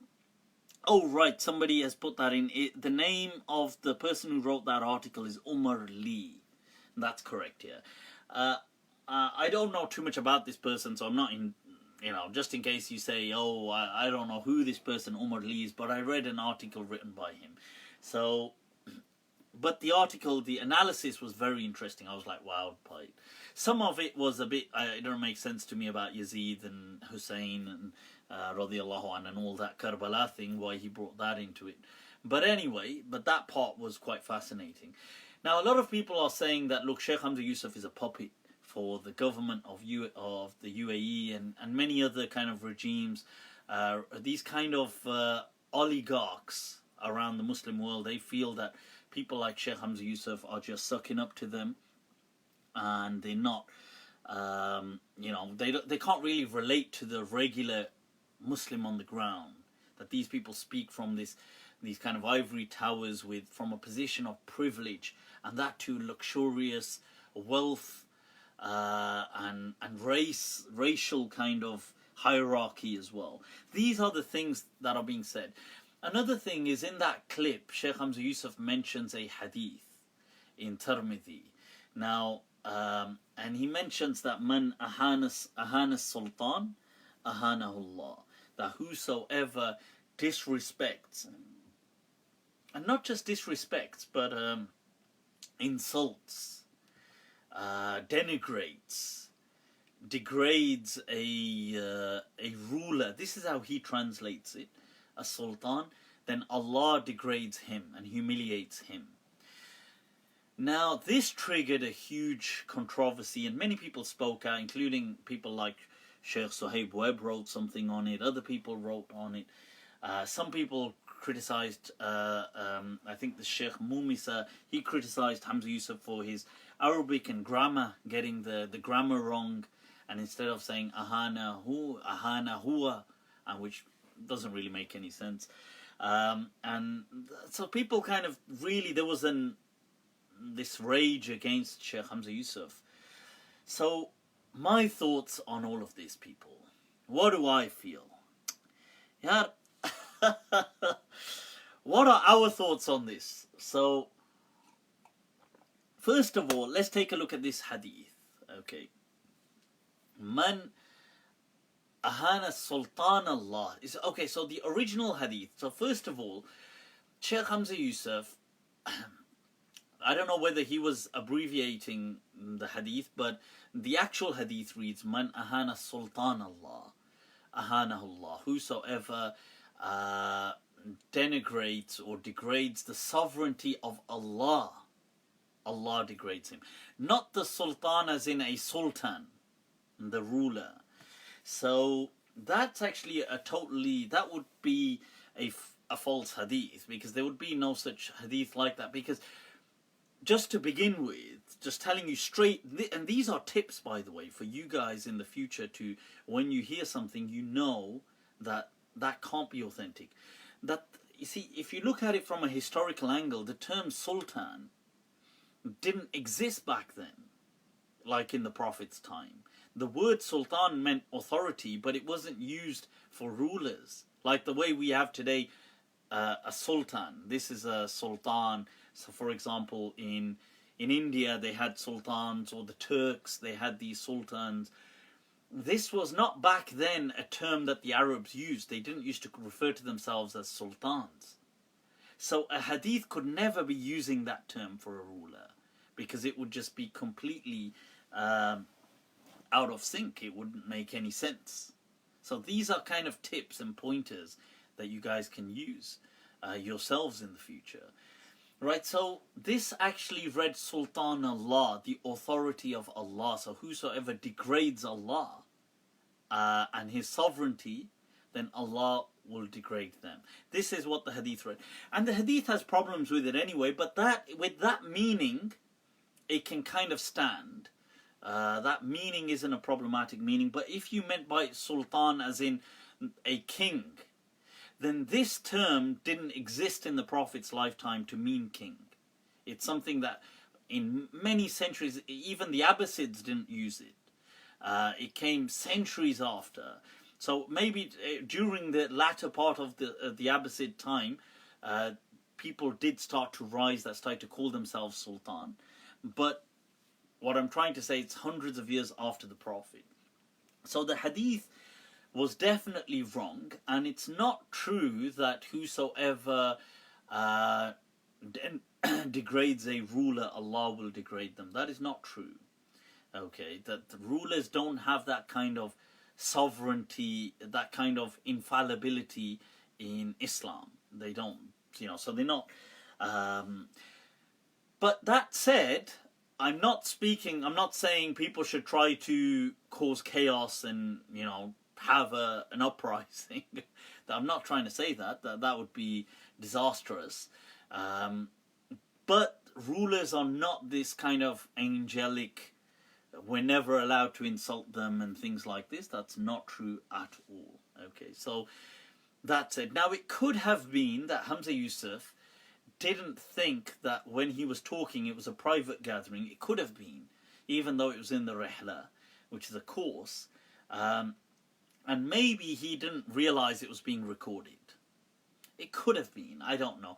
right, somebody has put that in. The name of the person who wrote that article is Umar Lee. That's correct, yeah. I don't know too much about this person, so I'm not in... You know, just in case you say, oh, I don't know who this person Umar Lee is, but I read an article written by him. So, but the article, the analysis was very interesting. I was like, wow, right. Some of it was a bit, it don't make sense to me about Yazid and Hussein and radiallahu anh and all that Karbala thing, why he brought that into it. But anyway, that part was quite fascinating. Now, a lot of people are saying that, look, Sheikh Hamza Yusuf is a puppet for the government of the UAE and many other kind of regimes. These kind of oligarchs around the Muslim world, they feel that people like Sheikh Hamza Yusuf are just sucking up to them, and they're not, you know, they can't really relate to the regular Muslim on the ground. That these people speak from these kind of ivory towers from a position of privilege, and that too luxurious wealth. And racial kind of hierarchy as well. These are the things that are being said. Another thing is, in that clip, Sheikh Hamza Yusuf mentions a hadith in Tirmidhi. Now, and he mentions that man ahana sultan, ahanahullah. That whosoever disrespects, and not just disrespects, but insults, denigrates, degrades a ruler. This is how he translates it, a sultan. Then Allah degrades him and humiliates him. Now, this triggered a huge controversy, and many people spoke out, including people like Sheikh Suhaib Webb wrote something on it. Other people wrote on it. Some people criticized, I think the Sheikh Mumisa, he criticized Hamza Yusuf for his Arabic and grammar, getting the grammar wrong, and instead of saying ahana huwa, and which doesn't really make any sense. And so people kind of really, there was this rage against Sheikh Hamza Yusuf. So my thoughts on all of these people. What do I feel? Yeah. What are our thoughts on this? So, first of all, let's take a look at this hadith. Okay. Man ahana sultan Allah. Okay, so the original hadith. So first of all, Sheikh Hamza Yusuf, I don't know whether he was abbreviating the hadith, but the actual hadith reads, Man ahana sultan Allah, ahanahullah. Whosoever denigrates or degrades the sovereignty of Allah. Allah degrades him. Not the sultan as in a sultan, the ruler. So that's actually that would be a false hadith, because there would be no such hadith like that. Because just to begin with, just telling you straight, and these are tips, by the way, for you guys in the future, to when you hear something, you know that that can't be authentic. That, you see, if you look at it from a historical angle, the term sultan didn't exist back then, like in the Prophet's time. The word sultan meant authority, but it wasn't used for rulers, like the way we have today a sultan. This is a sultan. So, for example, in India, they had sultans, or the Turks, they had these sultans. This was not back then a term that the Arabs used. They didn't used to refer to themselves as sultans. So a hadith could never be using that term for a ruler, because it would just be completely out of sync. It wouldn't make any sense. So these are kind of tips and pointers that you guys can use yourselves in the future. Right, so this actually read Sultan Allah, the authority of Allah. So whosoever degrades Allah and his sovereignty, then Allah will degrade them. This is what the hadith read. And the hadith has problems with it anyway, but with that meaning, it can kind of stand. That meaning isn't a problematic meaning. But if you meant by Sultan as in a king, then this term didn't exist in the Prophet's lifetime to mean king. It's something that in many centuries, even the Abbasids didn't use it. It came centuries after. So maybe during the latter part of the Abbasid time, people did start to rise that started to call themselves sultan. But what I'm trying to say, it's hundreds of years after the Prophet. So the hadith was definitely wrong, and it's not true that whosoever degrades a ruler, Allah will degrade them. That is not true. Okay, that the rulers don't have that kind of sovereignty, that kind of infallibility in Islam. They don't, so they're not. But that said, I'm not saying people should try to cause chaos and, have an uprising. I'm not trying to say that would be disastrous. But rulers are not this kind of angelic, we're never allowed to insult them and things like this. That's not true at all. Okay, so that's it. Now, it could have been that Hamza Yusuf didn't think that when he was talking it was a private gathering. It could have been, even though it was in the Rihla, which is a course. And maybe he didn't realize it was being recorded. It could have been. I don't know.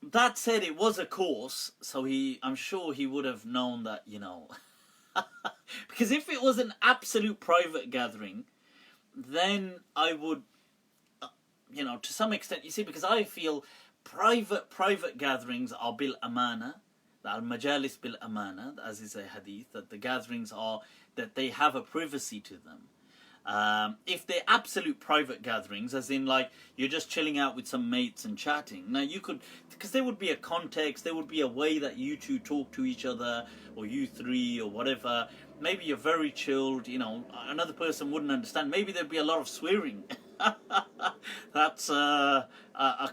That said, it was a course, so I'm sure he would have known that, because if it was an absolute private gathering, then I would, to some extent, you see, because I feel private gatherings are bil amana, al majalis bil amana, as is a hadith, that the gatherings are, that they have a privacy to them. If they're absolute private gatherings, as in like you're just chilling out with some mates and chatting, now you could, because there would be a context, there would be a way that you two talk to each other, or you three, or whatever. Maybe you're very chilled, another person wouldn't understand. Maybe there'd be a lot of swearing. That's I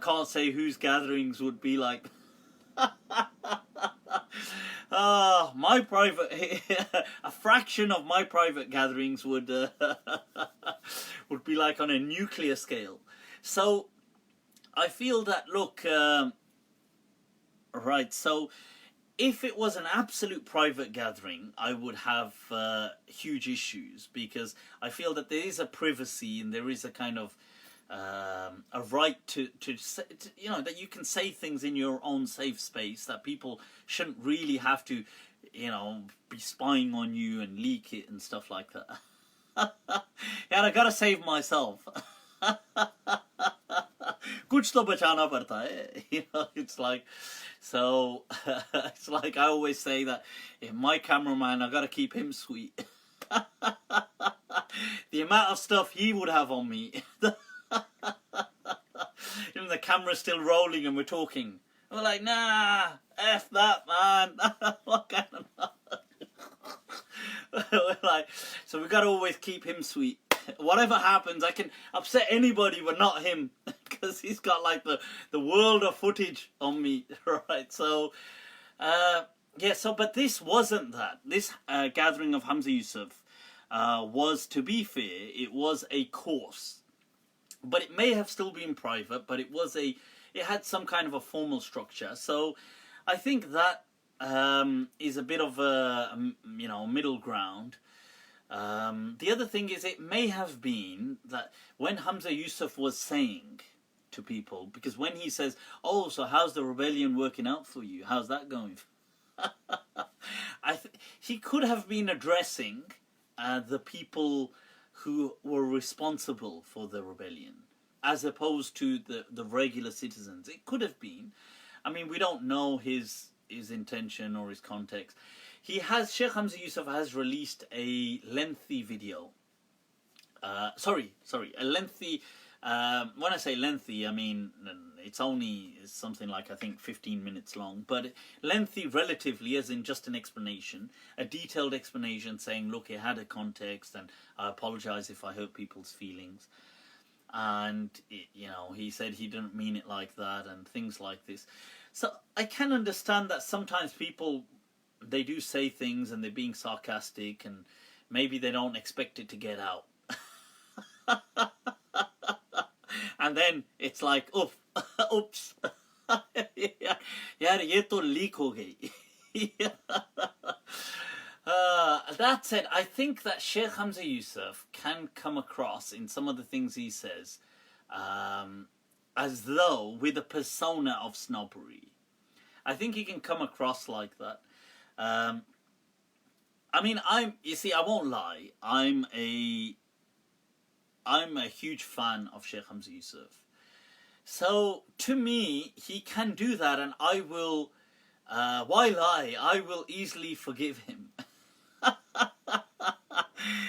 can't say whose gatherings would be like. My private, a fraction of my private gatherings would be like on a nuclear scale. So I feel that, look, right, so if it was an absolute private gathering, I would have huge issues, because I feel that there is a privacy and there is a kind of a right to that you can say things in your own safe space, that people shouldn't really have to, be spying on you and leak it and stuff like that. Yeah, I gotta save myself. Kuch to bachana padta hai. It's like, so it's like I always say that if my cameraman, I gotta keep him sweet. The amount of stuff he would have on me. camera's still rolling and we're talking. And we're like, nah, F that, man. What kind of... We're like, so we got to always keep him sweet. Whatever happens, I can upset anybody but not him, because he's got like the world of footage on me, right? So, yeah, so, but this wasn't that. This gathering of Hamza Yusuf was, to be fair, it was a course. But it may have still been private, but it had some kind of a formal structure. So I think that is a bit of a, middle ground. The other thing is, it may have been that when Hamza Yusuf was saying to people, because when he says, oh, so how's the rebellion working out for you? How's that going? He could have been addressing the people who were responsible for the rebellion, as opposed to the regular citizens. It could have been. I mean, we don't know his intention or his context. Sheikh Hamza Yusuf has released a lengthy video. A lengthy... when I say lengthy, I mean it's only something like, I think, 15 minutes long, but lengthy relatively, as in just an explanation, a detailed explanation saying, look, it had a context, and I apologize if I hurt people's feelings, and he said he didn't mean it like that, and things like this. So I can understand that sometimes people, they do say things and they're being sarcastic, and maybe they don't expect it to get out. And then it's like, oops. यार ये तो leak हो गई. That said, I think that Sheikh Hamza Yusuf can come across in some of the things he says as though with a persona of snobbery. I think he can come across like that. I mean, I won't lie, I'm a huge fan of Sheikh Hamza Yusuf. So, to me, he can do that, and I will, why lie? I will easily forgive him.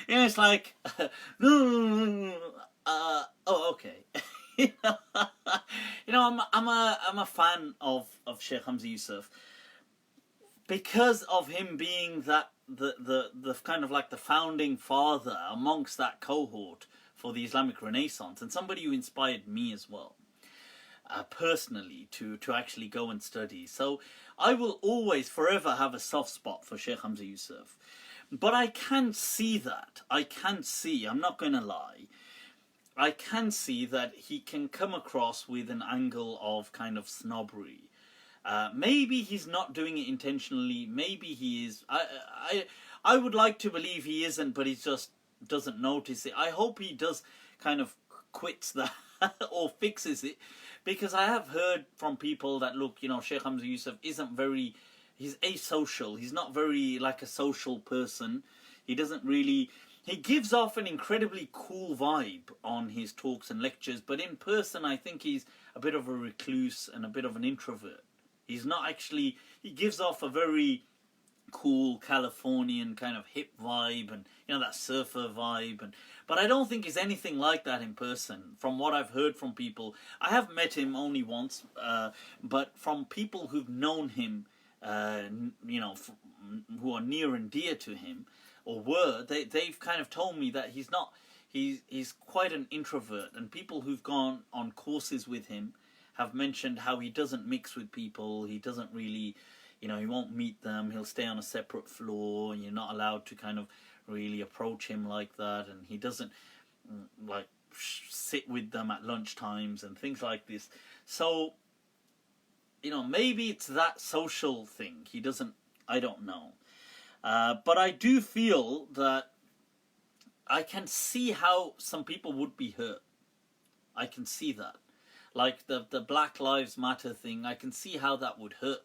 It's like, no, oh, okay. I'm a fan of Sheikh Hamza Yusuf because of him being that the kind of like the founding father amongst that cohort for the Islamic Renaissance, and somebody who inspired me as well, personally, to actually go and study. So I will always, forever have a soft spot for Sheikh Hamza Yusuf. But I can see that. I'm not going to lie, I can see that he can come across with an angle of kind of snobbery. Maybe he's not doing it intentionally, maybe he is. I would like to believe he isn't, but he just doesn't notice it. I hope he does kind of quits that or fixes it, because I have heard from people that, look, Sheikh Hamza Yusuf isn't very, he's asocial, he's not very like a social person, he doesn't really, he gives off an incredibly cool vibe on his talks and lectures, but in person I think he's a bit of a recluse and a bit of an introvert. He's not actually, he gives off a very cool Californian kind of hip vibe, and that surfer vibe, but I don't think he's anything like that in person. From what I've heard from people, I have met him only once, but from people who've known him, who are near and dear to him, or they've kind of told me that he's quite an introvert, and people who've gone on courses with him have mentioned how he doesn't mix with people, he doesn't really, he won't meet them, he'll stay on a separate floor, and you're not allowed to kind of really approach him like that, and he doesn't like sit with them at lunch times and things like this. So, maybe it's that social thing. He doesn't, I don't know. But I do feel that I can see how some people would be hurt. I can see that. Like the Black Lives Matter thing, I can see how that would hurt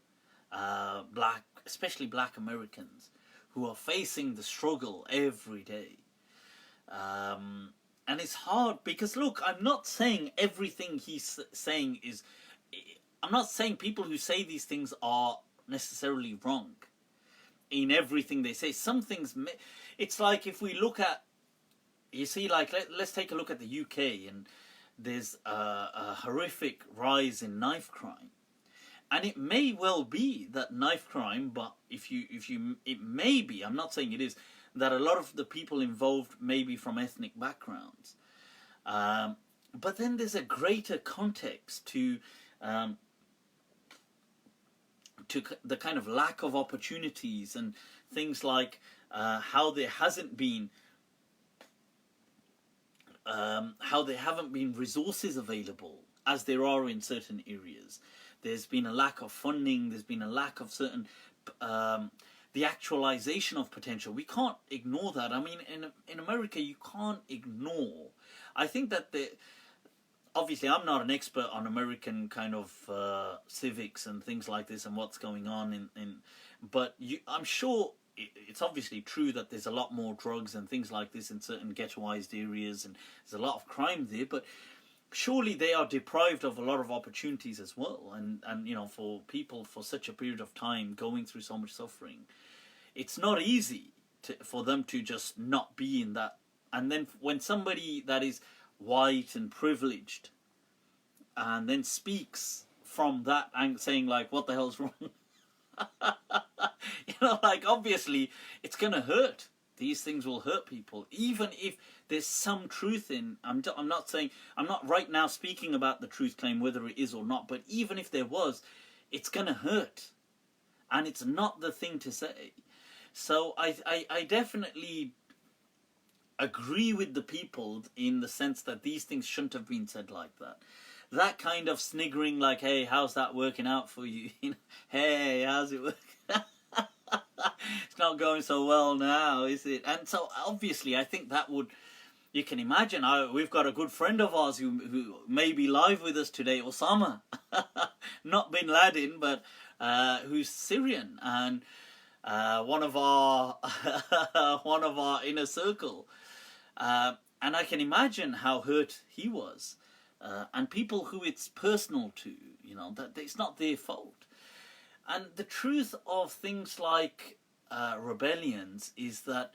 especially black Americans who are facing the struggle every day. And it's hard because, look, I'm not saying everything he's saying is... I'm not saying people who say these things are necessarily wrong in everything they say. Some things... It's like if we look at... You see, like, let's take a look at the UK, and there's a horrific rise in knife crime. And it may well be that knife crime, but it may be, I'm not saying it is, that a lot of the people involved may be from ethnic backgrounds. But then there's a greater context to the kind of lack of opportunities and things like how there haven't been resources available as there are in certain areas. There's been a lack of funding. There's been a lack of certain the actualization of potential. We can't ignore that. I mean, in America, you can't ignore. I think that obviously, I'm not an expert on American kind of civics and things like this and what's going on but I'm sure it's obviously true that there's a lot more drugs and things like this in certain ghettoized areas, and there's a lot of crime there. But surely they are deprived of a lot of opportunities as well. And you know, for people for such a period of time going through so much suffering, it's not easy for them to just not be in that. And then when somebody that is white and privileged and then speaks from that and saying like, what the hell's wrong? You know, like, obviously it's gonna hurt. These things will hurt people, even if there's some truth in. I'm not saying, I'm not right now speaking about the truth claim, whether it is or not, but even if there was, it's gonna hurt, and it's not the thing to say. So I definitely agree with the people in the sense that these things shouldn't have been said like that. That kind of sniggering, like, hey, how's that working out for you? Hey, how's it working? It's not going so well now, is it? And so obviously I think that would, you can imagine, we've got a good friend of ours who may be live with us today, Osama. Not Bin Laden, but who's Syrian, and one of our inner circle. And I can imagine how hurt he was. And people who it's personal to, you know, that it's not their fault. And the truth of things like rebellions is that,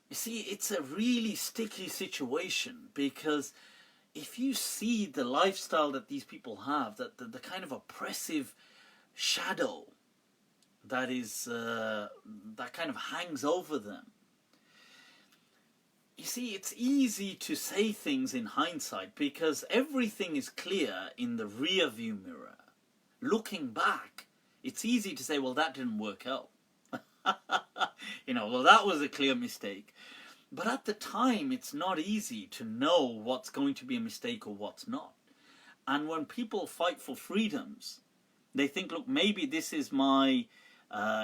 you see, it's a really sticky situation, because if you see the lifestyle that these people have, that the kind of oppressive shadow that is that kind of hangs over them, you see, it's easy to say things in hindsight because everything is clear in the rear view mirror. Looking back, it's easy to say, well, that didn't work out. You know, well, that was a clear mistake. But at the time, it's not easy to know what's going to be a mistake or what's not. And when people fight for freedoms, they think, look, maybe this is my,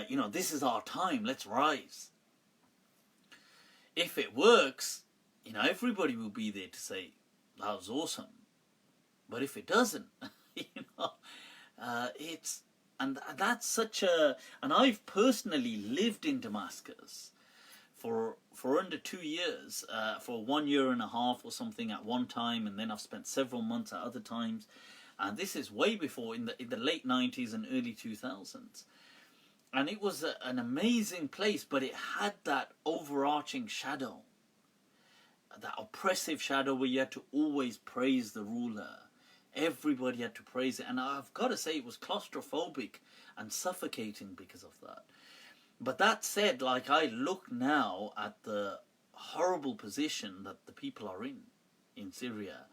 you know, this is our time, let's rise. If it works, you know, everybody will be there to say, that was awesome. But if it doesn't, you know, it's, and that's such a, and I've personally lived in Damascus for under 2 years, for 1.5 years or something at one time, and then I've spent several months at other times. And this is way before, in the late 90s and early 2000s. And it was an amazing place, but it had that overarching shadow, that oppressive shadow where you had to always praise the ruler. Everybody had to praise it. And I've got to say, it was claustrophobic and suffocating because of that. But that said, like, I look now at the horrible position that the people are in Syria.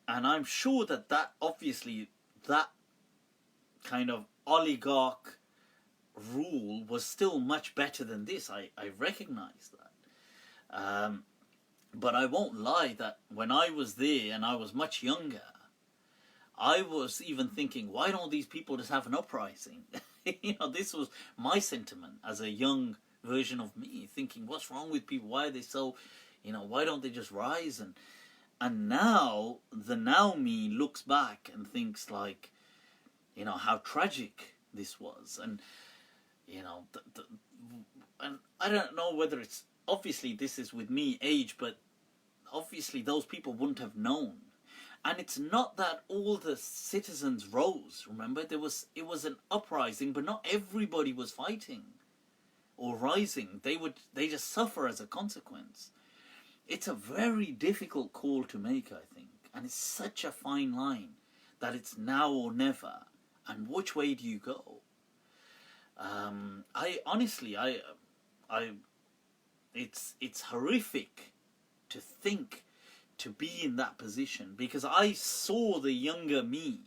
And I'm sure that obviously, that kind of oligarch rule was still much better than this. I recognize that. But I won't lie that when I was there and I was much younger, I was even thinking, why don't these people just have an uprising? You know, this was my sentiment as a young version of me, thinking, what's wrong with people? Why are they so, you know, why don't they just rise? And now, the now me looks back and thinks like, you know, how tragic this was. And, you know, and I don't know whether it's, obviously this is with me, age, but obviously those people wouldn't have known. And it's not that all the citizens rose, remember? It was an uprising, but not everybody was fighting or rising. They just suffer as a consequence. It's a very difficult call to make, I think. And it's such a fine line that it's now or never. And which way do you go? I honestly, it's horrific to think to be in that position, because I saw the younger me,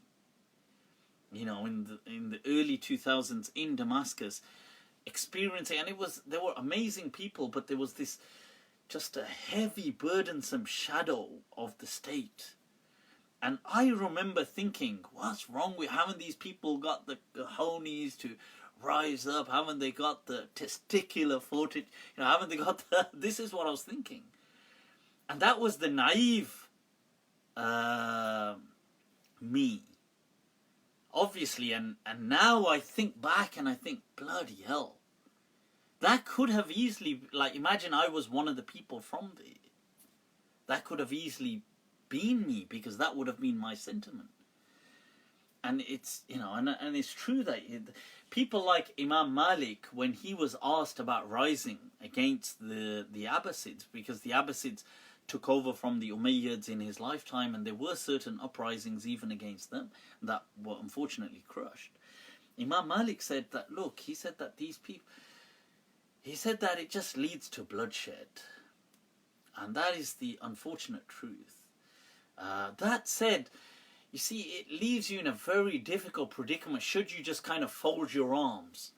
you know, in the early 2000s in Damascus, experiencing, and there were amazing people, but there was this just a heavy, burdensome shadow of the state. And I remember thinking, what's wrong with, haven't these people got the cojones to rise up? Haven't they got the testicular fortitude? You know, haven't they got the... This is what I was thinking. And that was the naive me. Obviously, and now I think back and I think, bloody hell. That could have easily, like, imagine I was one of the people from there. That could have easily been me, because that would have been my sentiment. And it's, you know, and it's true that people like Imam Malik, when he was asked about rising against the Abbasids, because the Abbasids took over from the Umayyads in his lifetime, and there were certain uprisings even against them that were unfortunately crushed. Imam Malik said that, look, he said that these people, he said that it just leads to bloodshed. And that is the unfortunate truth. That said, you see, it leaves you in a very difficult predicament should you just kind of fold your arms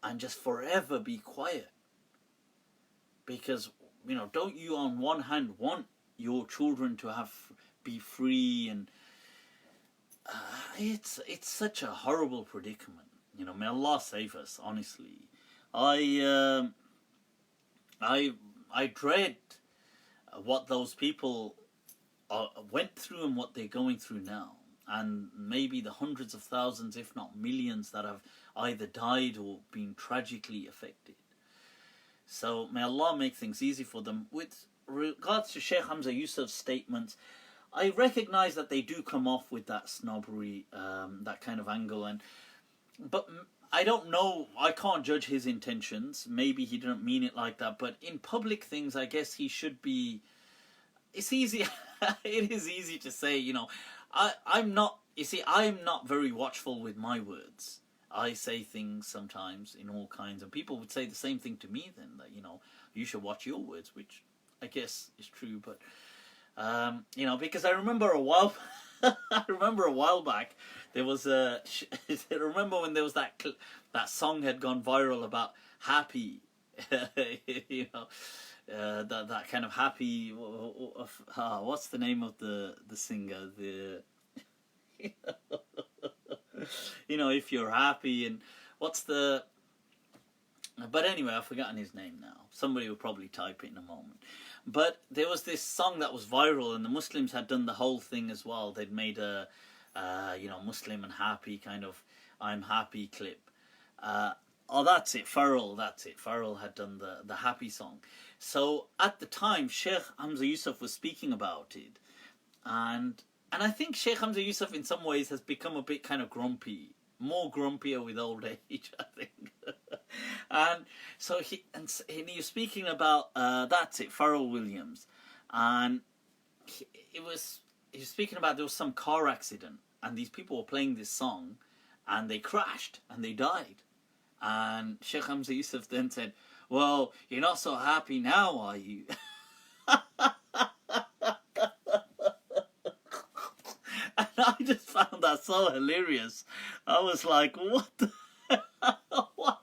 and just forever be quiet. Because, you know, don't you on one hand want your children to be free, and it's such a horrible predicament. You know, may Allah save us, honestly. I dread what those people went through and what they're going through now, and maybe the hundreds of thousands, if not millions, that have either died or been tragically affected. So may Allah make things easy for them. With regards to Sheikh Hamza Yusuf's statements, I recognize that they do come off with that snobbery, that kind of angle, but I don't know, I can't judge his intentions. Maybe he didn't mean it like that, but in public things, I guess he should be... It's easy, it is easy to say, you know, I'm not very watchful with my words. I say things sometimes in all kinds, and people would say the same thing to me then, that, you know, you should watch your words, which I guess is true, but, you know, because I remember a while back, there was I remember when there was that song had gone viral about happy, you know, that kind of happy, what's the name of the singer, you know, if you're happy, and what's the... But anyway, I've forgotten his name now. Somebody will probably type it in a moment. But there was this song that was viral, and the Muslims had done the whole thing as well. They'd made a, you know, Muslim and happy kind of I'm happy clip. That's it, Farrell had done the happy song. So at the time, Sheikh Hamza Yusuf was speaking about it. And I think Sheikh Hamza Yusuf in some ways has become a bit kind of grumpy. More grumpier with old age, I think. And so he was speaking about, Pharrell Williams. And he was speaking about there was some car accident, and these people were playing this song, and they crashed, and they died. And Sheikh Hamza Yusuf then said, well, you're not so happy now, are you? And I just found that so hilarious. I was like, what the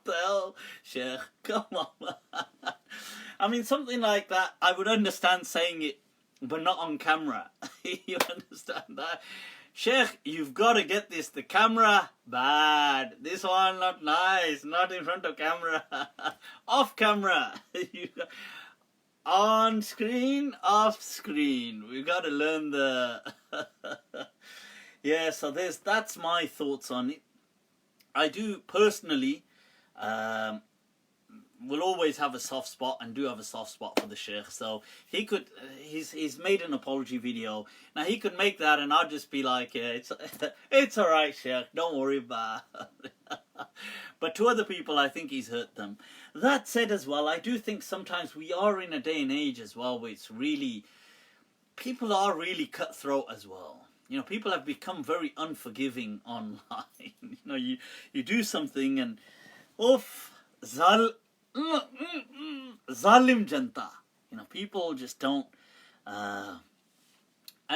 hell, Sheikh? Come on. I mean, something like that, I would understand saying it, but not on camera. You understand that? Sheikh, you've got to get this. The camera, bad. This one, not nice. Not in front of camera. Off camera. On screen, off screen. We've got to learn the... Yeah, so that's my thoughts on it. I do personally will always have a soft spot, and do have a soft spot for the Sheikh. So he could, he's made an apology video. Now he could make that, and I'll just be like, yeah, it's all right, Sheikh. Don't worry about it. But to other people, I think he's hurt them. That said, as well, I do think sometimes we are in a day and age as well where it's really people are really cutthroat as well. You know, people have become very unforgiving online. You know, you do something and oof, zalim janta. You know, people just don't. And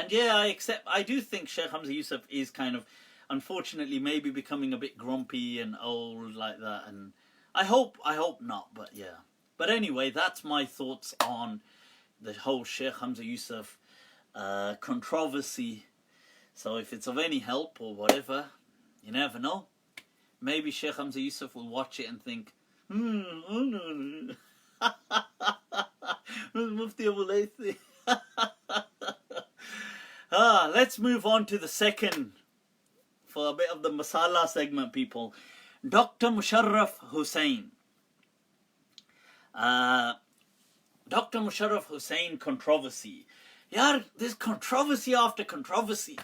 yeah, I do think Sheikh Hamza Yusuf is kind of, unfortunately, maybe becoming a bit grumpy and old like that. And I hope not, but yeah. But anyway, that's my thoughts on the whole Sheikh Hamza Yusuf controversy. So if it's of any help or whatever, you never know. Maybe Sheikh Hamza Yusuf will watch it and think, oh no. Mufti Abu Layth. Let's move on to the second, for a bit of the masala segment, people. Dr. Musharraf Hussein. Dr. Musharraf Hussein controversy. Yaar, there's controversy after controversy.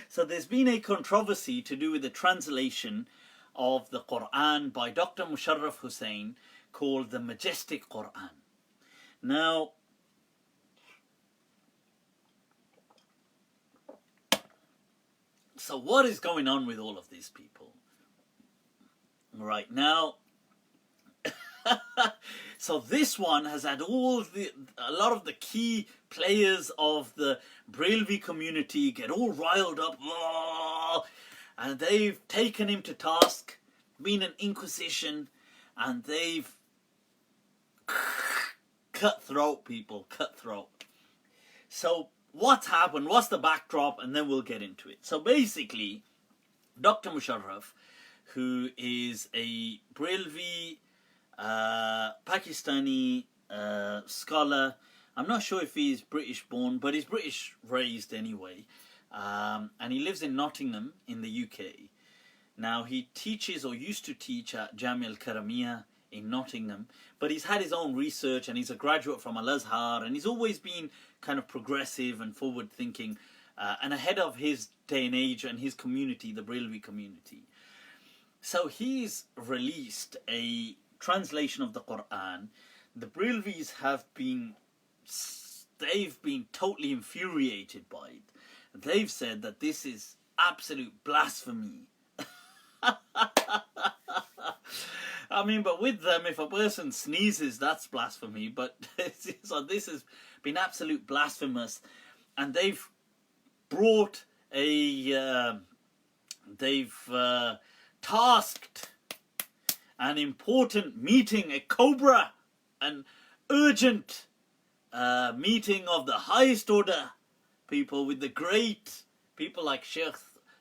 So there's been a controversy to do with the translation of the Quran by Dr. Musharraf Hussein called the Majestic Quran. Now, so what is going on with all of these people? Right now, so this one has had a lot of the key players of the Braillevi community get all riled up, and they've taken him to task, been an inquisition, and they've cutthroat people, cutthroat. So what's happened? What's the backdrop? And then we'll get into it. So basically, Dr. Musharraf, who is a Braillevi Pakistani scholar. I'm not sure if he's British born, but he's British raised anyway. And he lives in Nottingham in the UK. Now he teaches, or used to teach, at Jamia al-Karamiyya in Nottingham, but he's had his own research and he's a graduate from Al-Azhar, and he's always been kind of progressive and forward thinking and ahead of his day and age and his community, the Braillevi community. So he's released a translation of the Quran. The Braillevis they've been totally infuriated by it. They've said that this is absolute blasphemy. I mean, but with them, if a person sneezes, that's blasphemy. But so this has been absolute blasphemous, and they've brought tasked an important meeting, a cobra, an urgent meeting of the highest order people, with the great people like Sheikh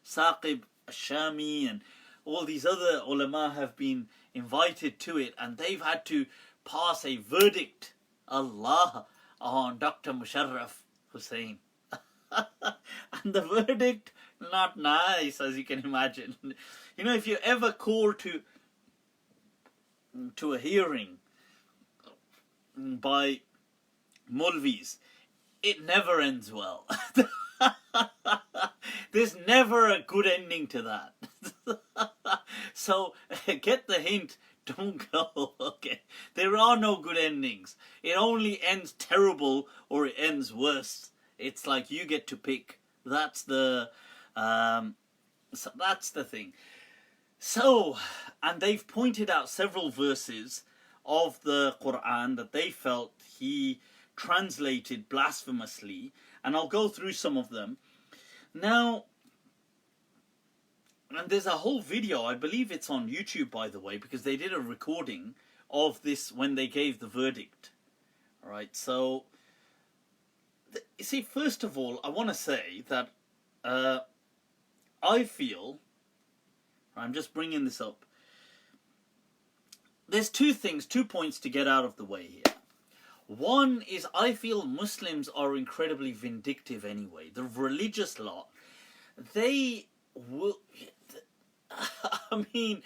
Saqib Shami and all these other ulama have been invited to it, and they've had to pass a verdict, Allah, on Dr. Musharraf Hussein. And the verdict, not nice, as you can imagine. You know, if you're ever called to a hearing by Mulvis, it never ends well. There's never a good ending to that. So get the hint, don't go. Okay, there are no good endings. It only ends terrible or it ends worse. It's like you get to pick. That's the thing. So, and they've pointed out several verses of the Quran that they felt he translated blasphemously, and I'll go through some of them. Now, and there's a whole video, I believe it's on YouTube, by the way, because they did a recording of this when they gave the verdict. Alright, so, you see, first of all, I want to say that I feel, I'm just bringing this up, there's two points to get out of the way here. One is, I feel Muslims are incredibly vindictive anyway. The religious lot, they will, I mean,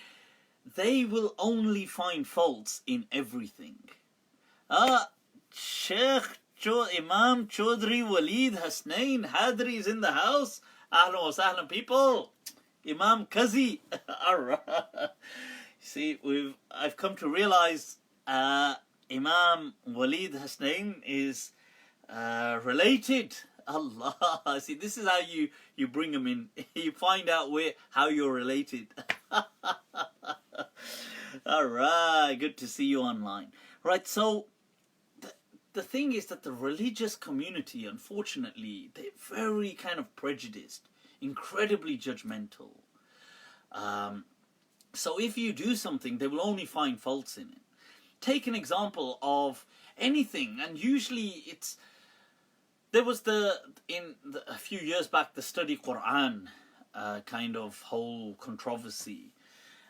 they will only find faults in everything. Sheikh Imam Chaudhry Walid Hussain Hadri is in the house. Ahlan wa sahlan, people. Imam Kazi. Alright. See, I've come to realize Imam Walid Hussain is Related. Allah. See, this is how you bring them in. You find out how you're related. All right, good to see you online. Right, so the thing is that the religious community, unfortunately, they're very kind of prejudiced, incredibly judgmental. So if you do something, they will only find faults in it. Take an example of anything, and usually there was a few years back, the study Quran kind of whole controversy.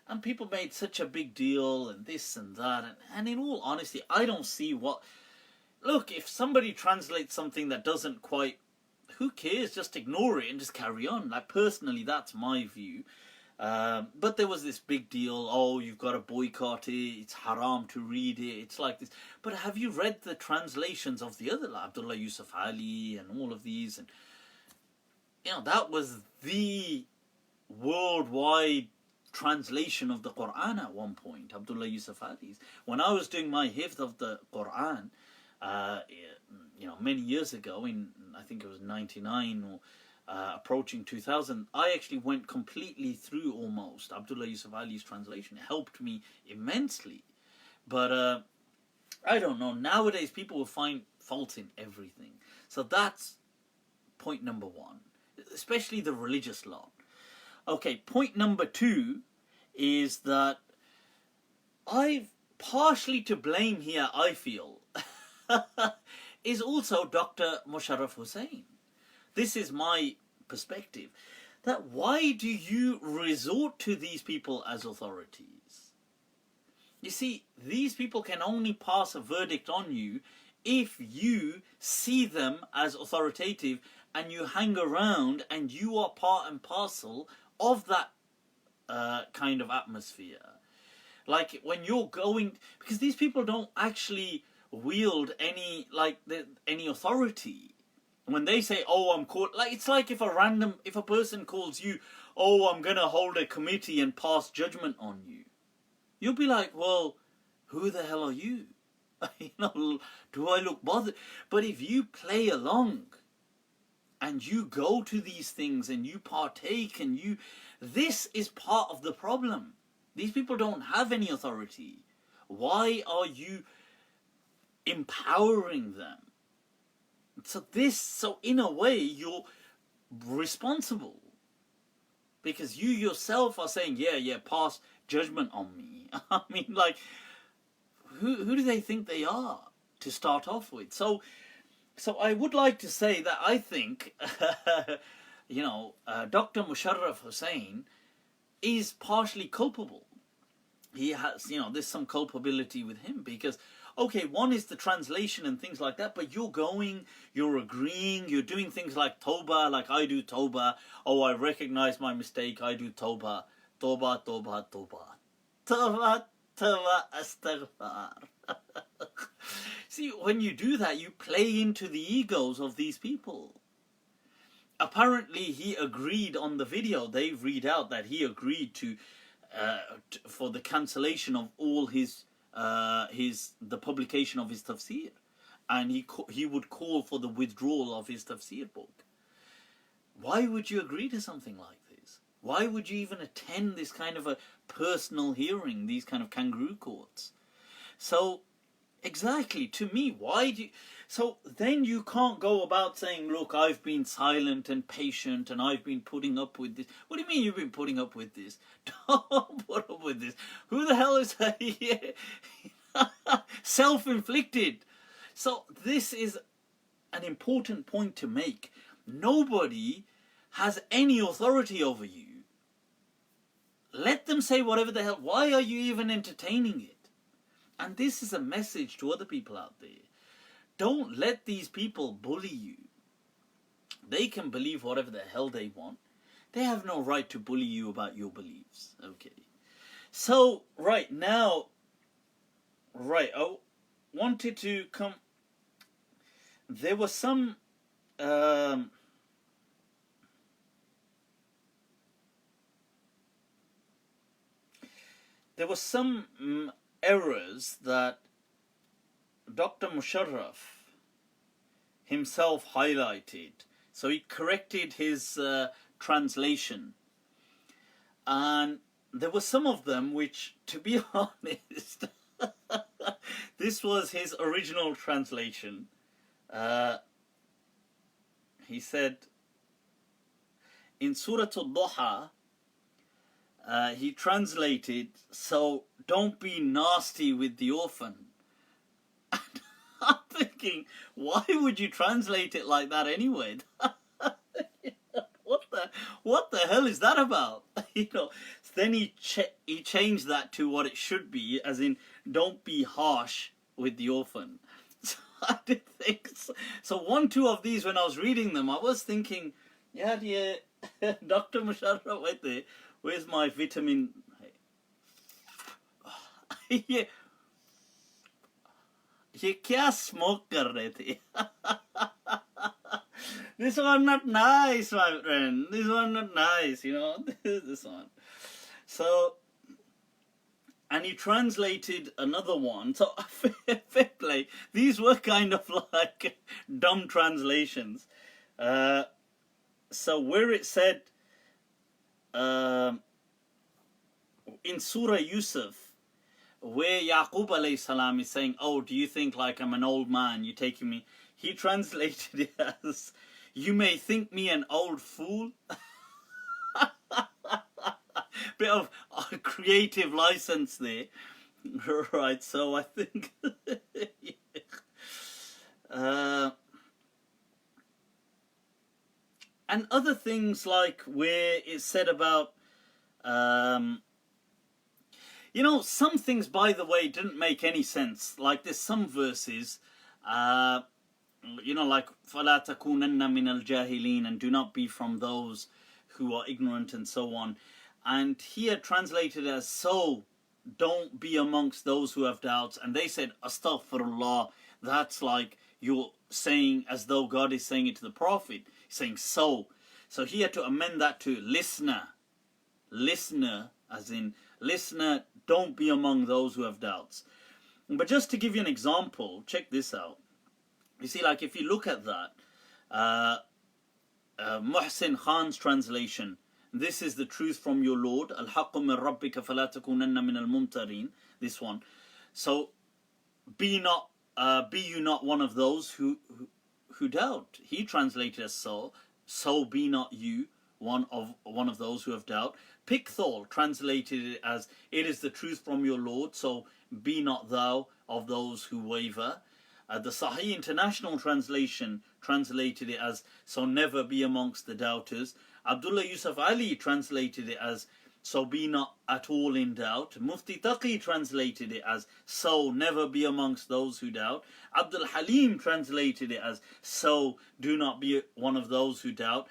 And people made such a big deal and this and that. And in all honesty, I don't see what... Look, if somebody translates something that doesn't quite... Who cares? Just ignore it and just carry on. Like, personally, that's my view. But there was this big deal. Oh, you've got to boycott it. It's haram to read it. It's like this. But have you read the translations of the other, like Abdullah Yusuf Ali and all of these? And that was the worldwide translation of the Quran at one point. Abdullah Yusuf Ali's. When I was doing my hifz of the Quran, many years ago, I think it was 99 or approaching 2000, I actually went completely through almost Abdullah Yusuf Ali's translation. It helped me immensely. But I don't know. Nowadays, people will find fault in everything. So that's point number one, especially the religious lot. Okay, point number two is that I've partially to blame here, I feel, is also Dr. Musharraf Hussein. This is my perspective. That why do you resort to these people as authorities? You see, these people can only pass a verdict on you if you see them as authoritative and you hang around and you are part and parcel of that kind of atmosphere. Like when you're going, because these people don't actually wield any authority. When they say, "Oh, I'm called," like it's like if a person calls you, "Oh, I'm gonna hold a committee and pass judgment on you," you'll be like, "Well, who the hell are you?" Do I look bothered? But if you play along and you go to these things and you partake and this is part of the problem. These people don't have any authority. Why are you empowering them? So in a way, you're responsible. Because you yourself are saying, yeah, pass judgment on me. I mean, like, who do they think they are to start off with? So I would like to say that I think, Dr. Musharraf Hussein is partially culpable. He has, there's some culpability with him because, okay, one is the translation and things like that, but you're agreeing, you're doing things like Tawbah, like I do Tawbah. Oh, I recognize my mistake, I do Tawbah. Tawbah, Tawbah, Tawbah. Tawbah, Tawbah, Astaghfar. See, when you do that, you play into the egos of these people. Apparently, he agreed on the video. They read out that he agreed for the cancellation of all the publication of his tafsir, and he would call for the withdrawal of his tafsir book. Why would you agree to something like this? Why would you even attend this kind of a personal hearing, these kind of kangaroo courts? So, exactly, to me, why do you... So then you can't go about saying, look, I've been silent and patient and I've been putting up with this. What do you mean you've been putting up with this? Don't put up with this. Who the hell is that? Self-inflicted. So this is an important point to make. Nobody has any authority over you. Let them say whatever the hell. Why are you even entertaining it? And this is a message to other people out there. Don't let these people bully you. They can believe whatever the hell they want. They have no right to bully you about your beliefs. Okay. So, right now, I wanted to come... There was some... errors that Dr. Musharraf, himself highlighted. So he corrected his translation. And there were some of them which, to be honest, this was his original translation. He said, in Surah Al-Duha, he translated, so don't be nasty with the orphan. And I'm thinking, why would you translate it like that anyway? What the hell is that about? Then he changed that to what it should be, as in, don't be harsh with the orphan. So I did think so 1, 2 of these, when I was reading them, I was thinking, yeah, Dr. Musharraf, wait there, where's my vitamin? ये क्या smoke कर रहे थे? This one not nice, my friend. This one not nice, this one. So, and he translated another one. So, fair play. These were kind of like dumb translations. So, where it said, in Surah Yusuf, where Yaqub alayhi salam is saying, oh, do you think like I'm an old man, you taking me? He translated it as, you may think me an old fool. Bit of creative license there. Right, so I think... and other things like where it's said about... some things, by the way, didn't make any sense. Like there's some verses... like فَلَا تَكُونَنَّ مِنَ الْجَاهِلِينَ, and do not be from those who are ignorant, and so on. And here translated as, so don't be amongst those who have doubts. And they said, astaghfirullah, that's like you're saying as though God is saying it to the Prophet. He's saying so. So he had to amend that to listener. Listener, as in listener, don't be among those who have doubts. But just to give you an example, check this out. You see, like if you look at that, Muhsin Khan's translation, this is the truth from your Lord, Al-Haqqu min Rabbika fala takunanna min al-mumtarin, this one. So, be you not one of those who doubt. He translated as so be not you one of those who have doubt. Pickthall translated it as, it is the truth from your Lord, so be not thou of those who waver. The Sahih International Translation translated it as, so never be amongst the doubters. Abdullah Yusuf Ali translated it as, so be not at all in doubt. Mufti Taqi translated it as, so never be amongst those who doubt. Abdul Halim translated it as, so do not be one of those who doubt.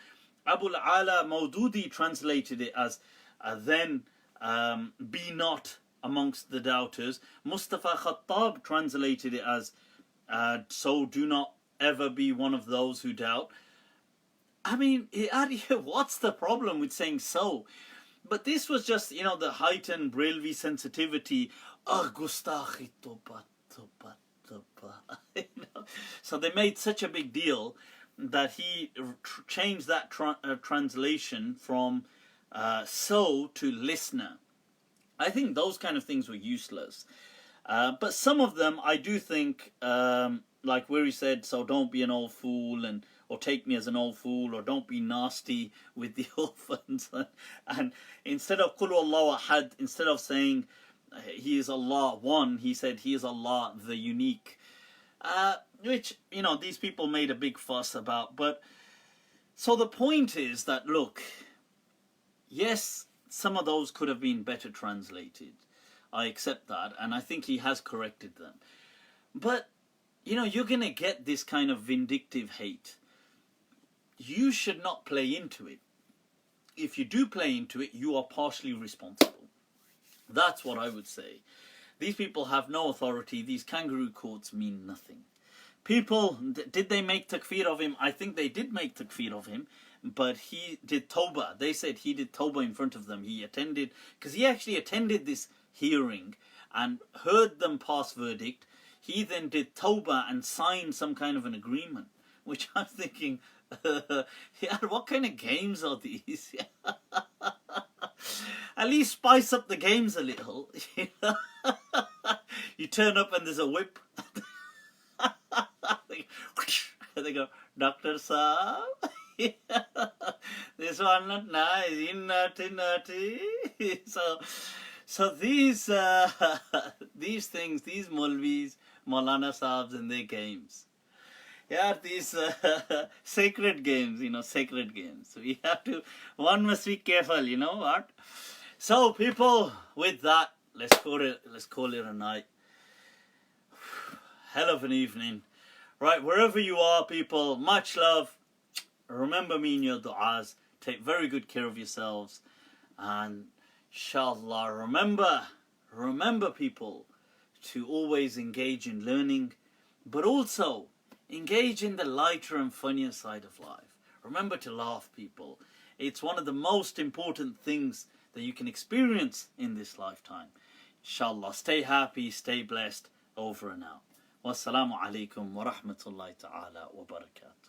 Abul Ala Maududi translated it as, then be not amongst the doubters. Mustafa Khattab translated it as, so do not ever be one of those who doubt. I mean, what's the problem with saying so? But this was just, the heightened Braillevi sensitivity. Gustachi toba, toba, toba. So they made such a big deal that he changed that translation from so to listener. I think those kind of things were useless. But some of them I do think, like where he said, so don't be an old fool, or take me as an old fool, or don't be nasty with the orphans. And instead of Qul Huwallahu Ahad, instead of saying he is Allah one, he said he is Allah the unique. Which, these people made a big fuss about. But so the point is that, look, yes, some of those could have been better translated. I accept that, and I think he has corrected them. But, you're going to get this kind of vindictive hate. You should not play into it. If you do play into it, you are partially responsible. That's what I would say. These people have no authority. These kangaroo courts mean nothing. People, did they make takfir of him? I think they did make takfir of him, but he did tawbah. They said he did tawbah in front of them. He attended, because he actually attended this hearing and heard them pass verdict. He then did tawbah and signed some kind of an agreement which I'm thinking, yeah, what kind of games are these? At least spice up the games a little. You know? You turn up and there's a whip. They go, Dr. Saab, this one not nice, naughty. So these things, these Maulvis, Maulana Saabs and their games. Yeah, these sacred games, sacred games. So we have to, one must be careful, you know what? So people, with that, let's call it a night. Hell of an evening. Right, wherever you are, people, much love. Remember me in your du'as. Take very good care of yourselves. And inshallah, remember people, to always engage in learning, but also engage in the lighter and funnier side of life. Remember to laugh, people. It's one of the most important things that you can experience in this lifetime. Inshallah, stay happy, stay blessed. Over and out. Wassalamu alaikum wa rahmatullahi ta'ala wa barakatuh.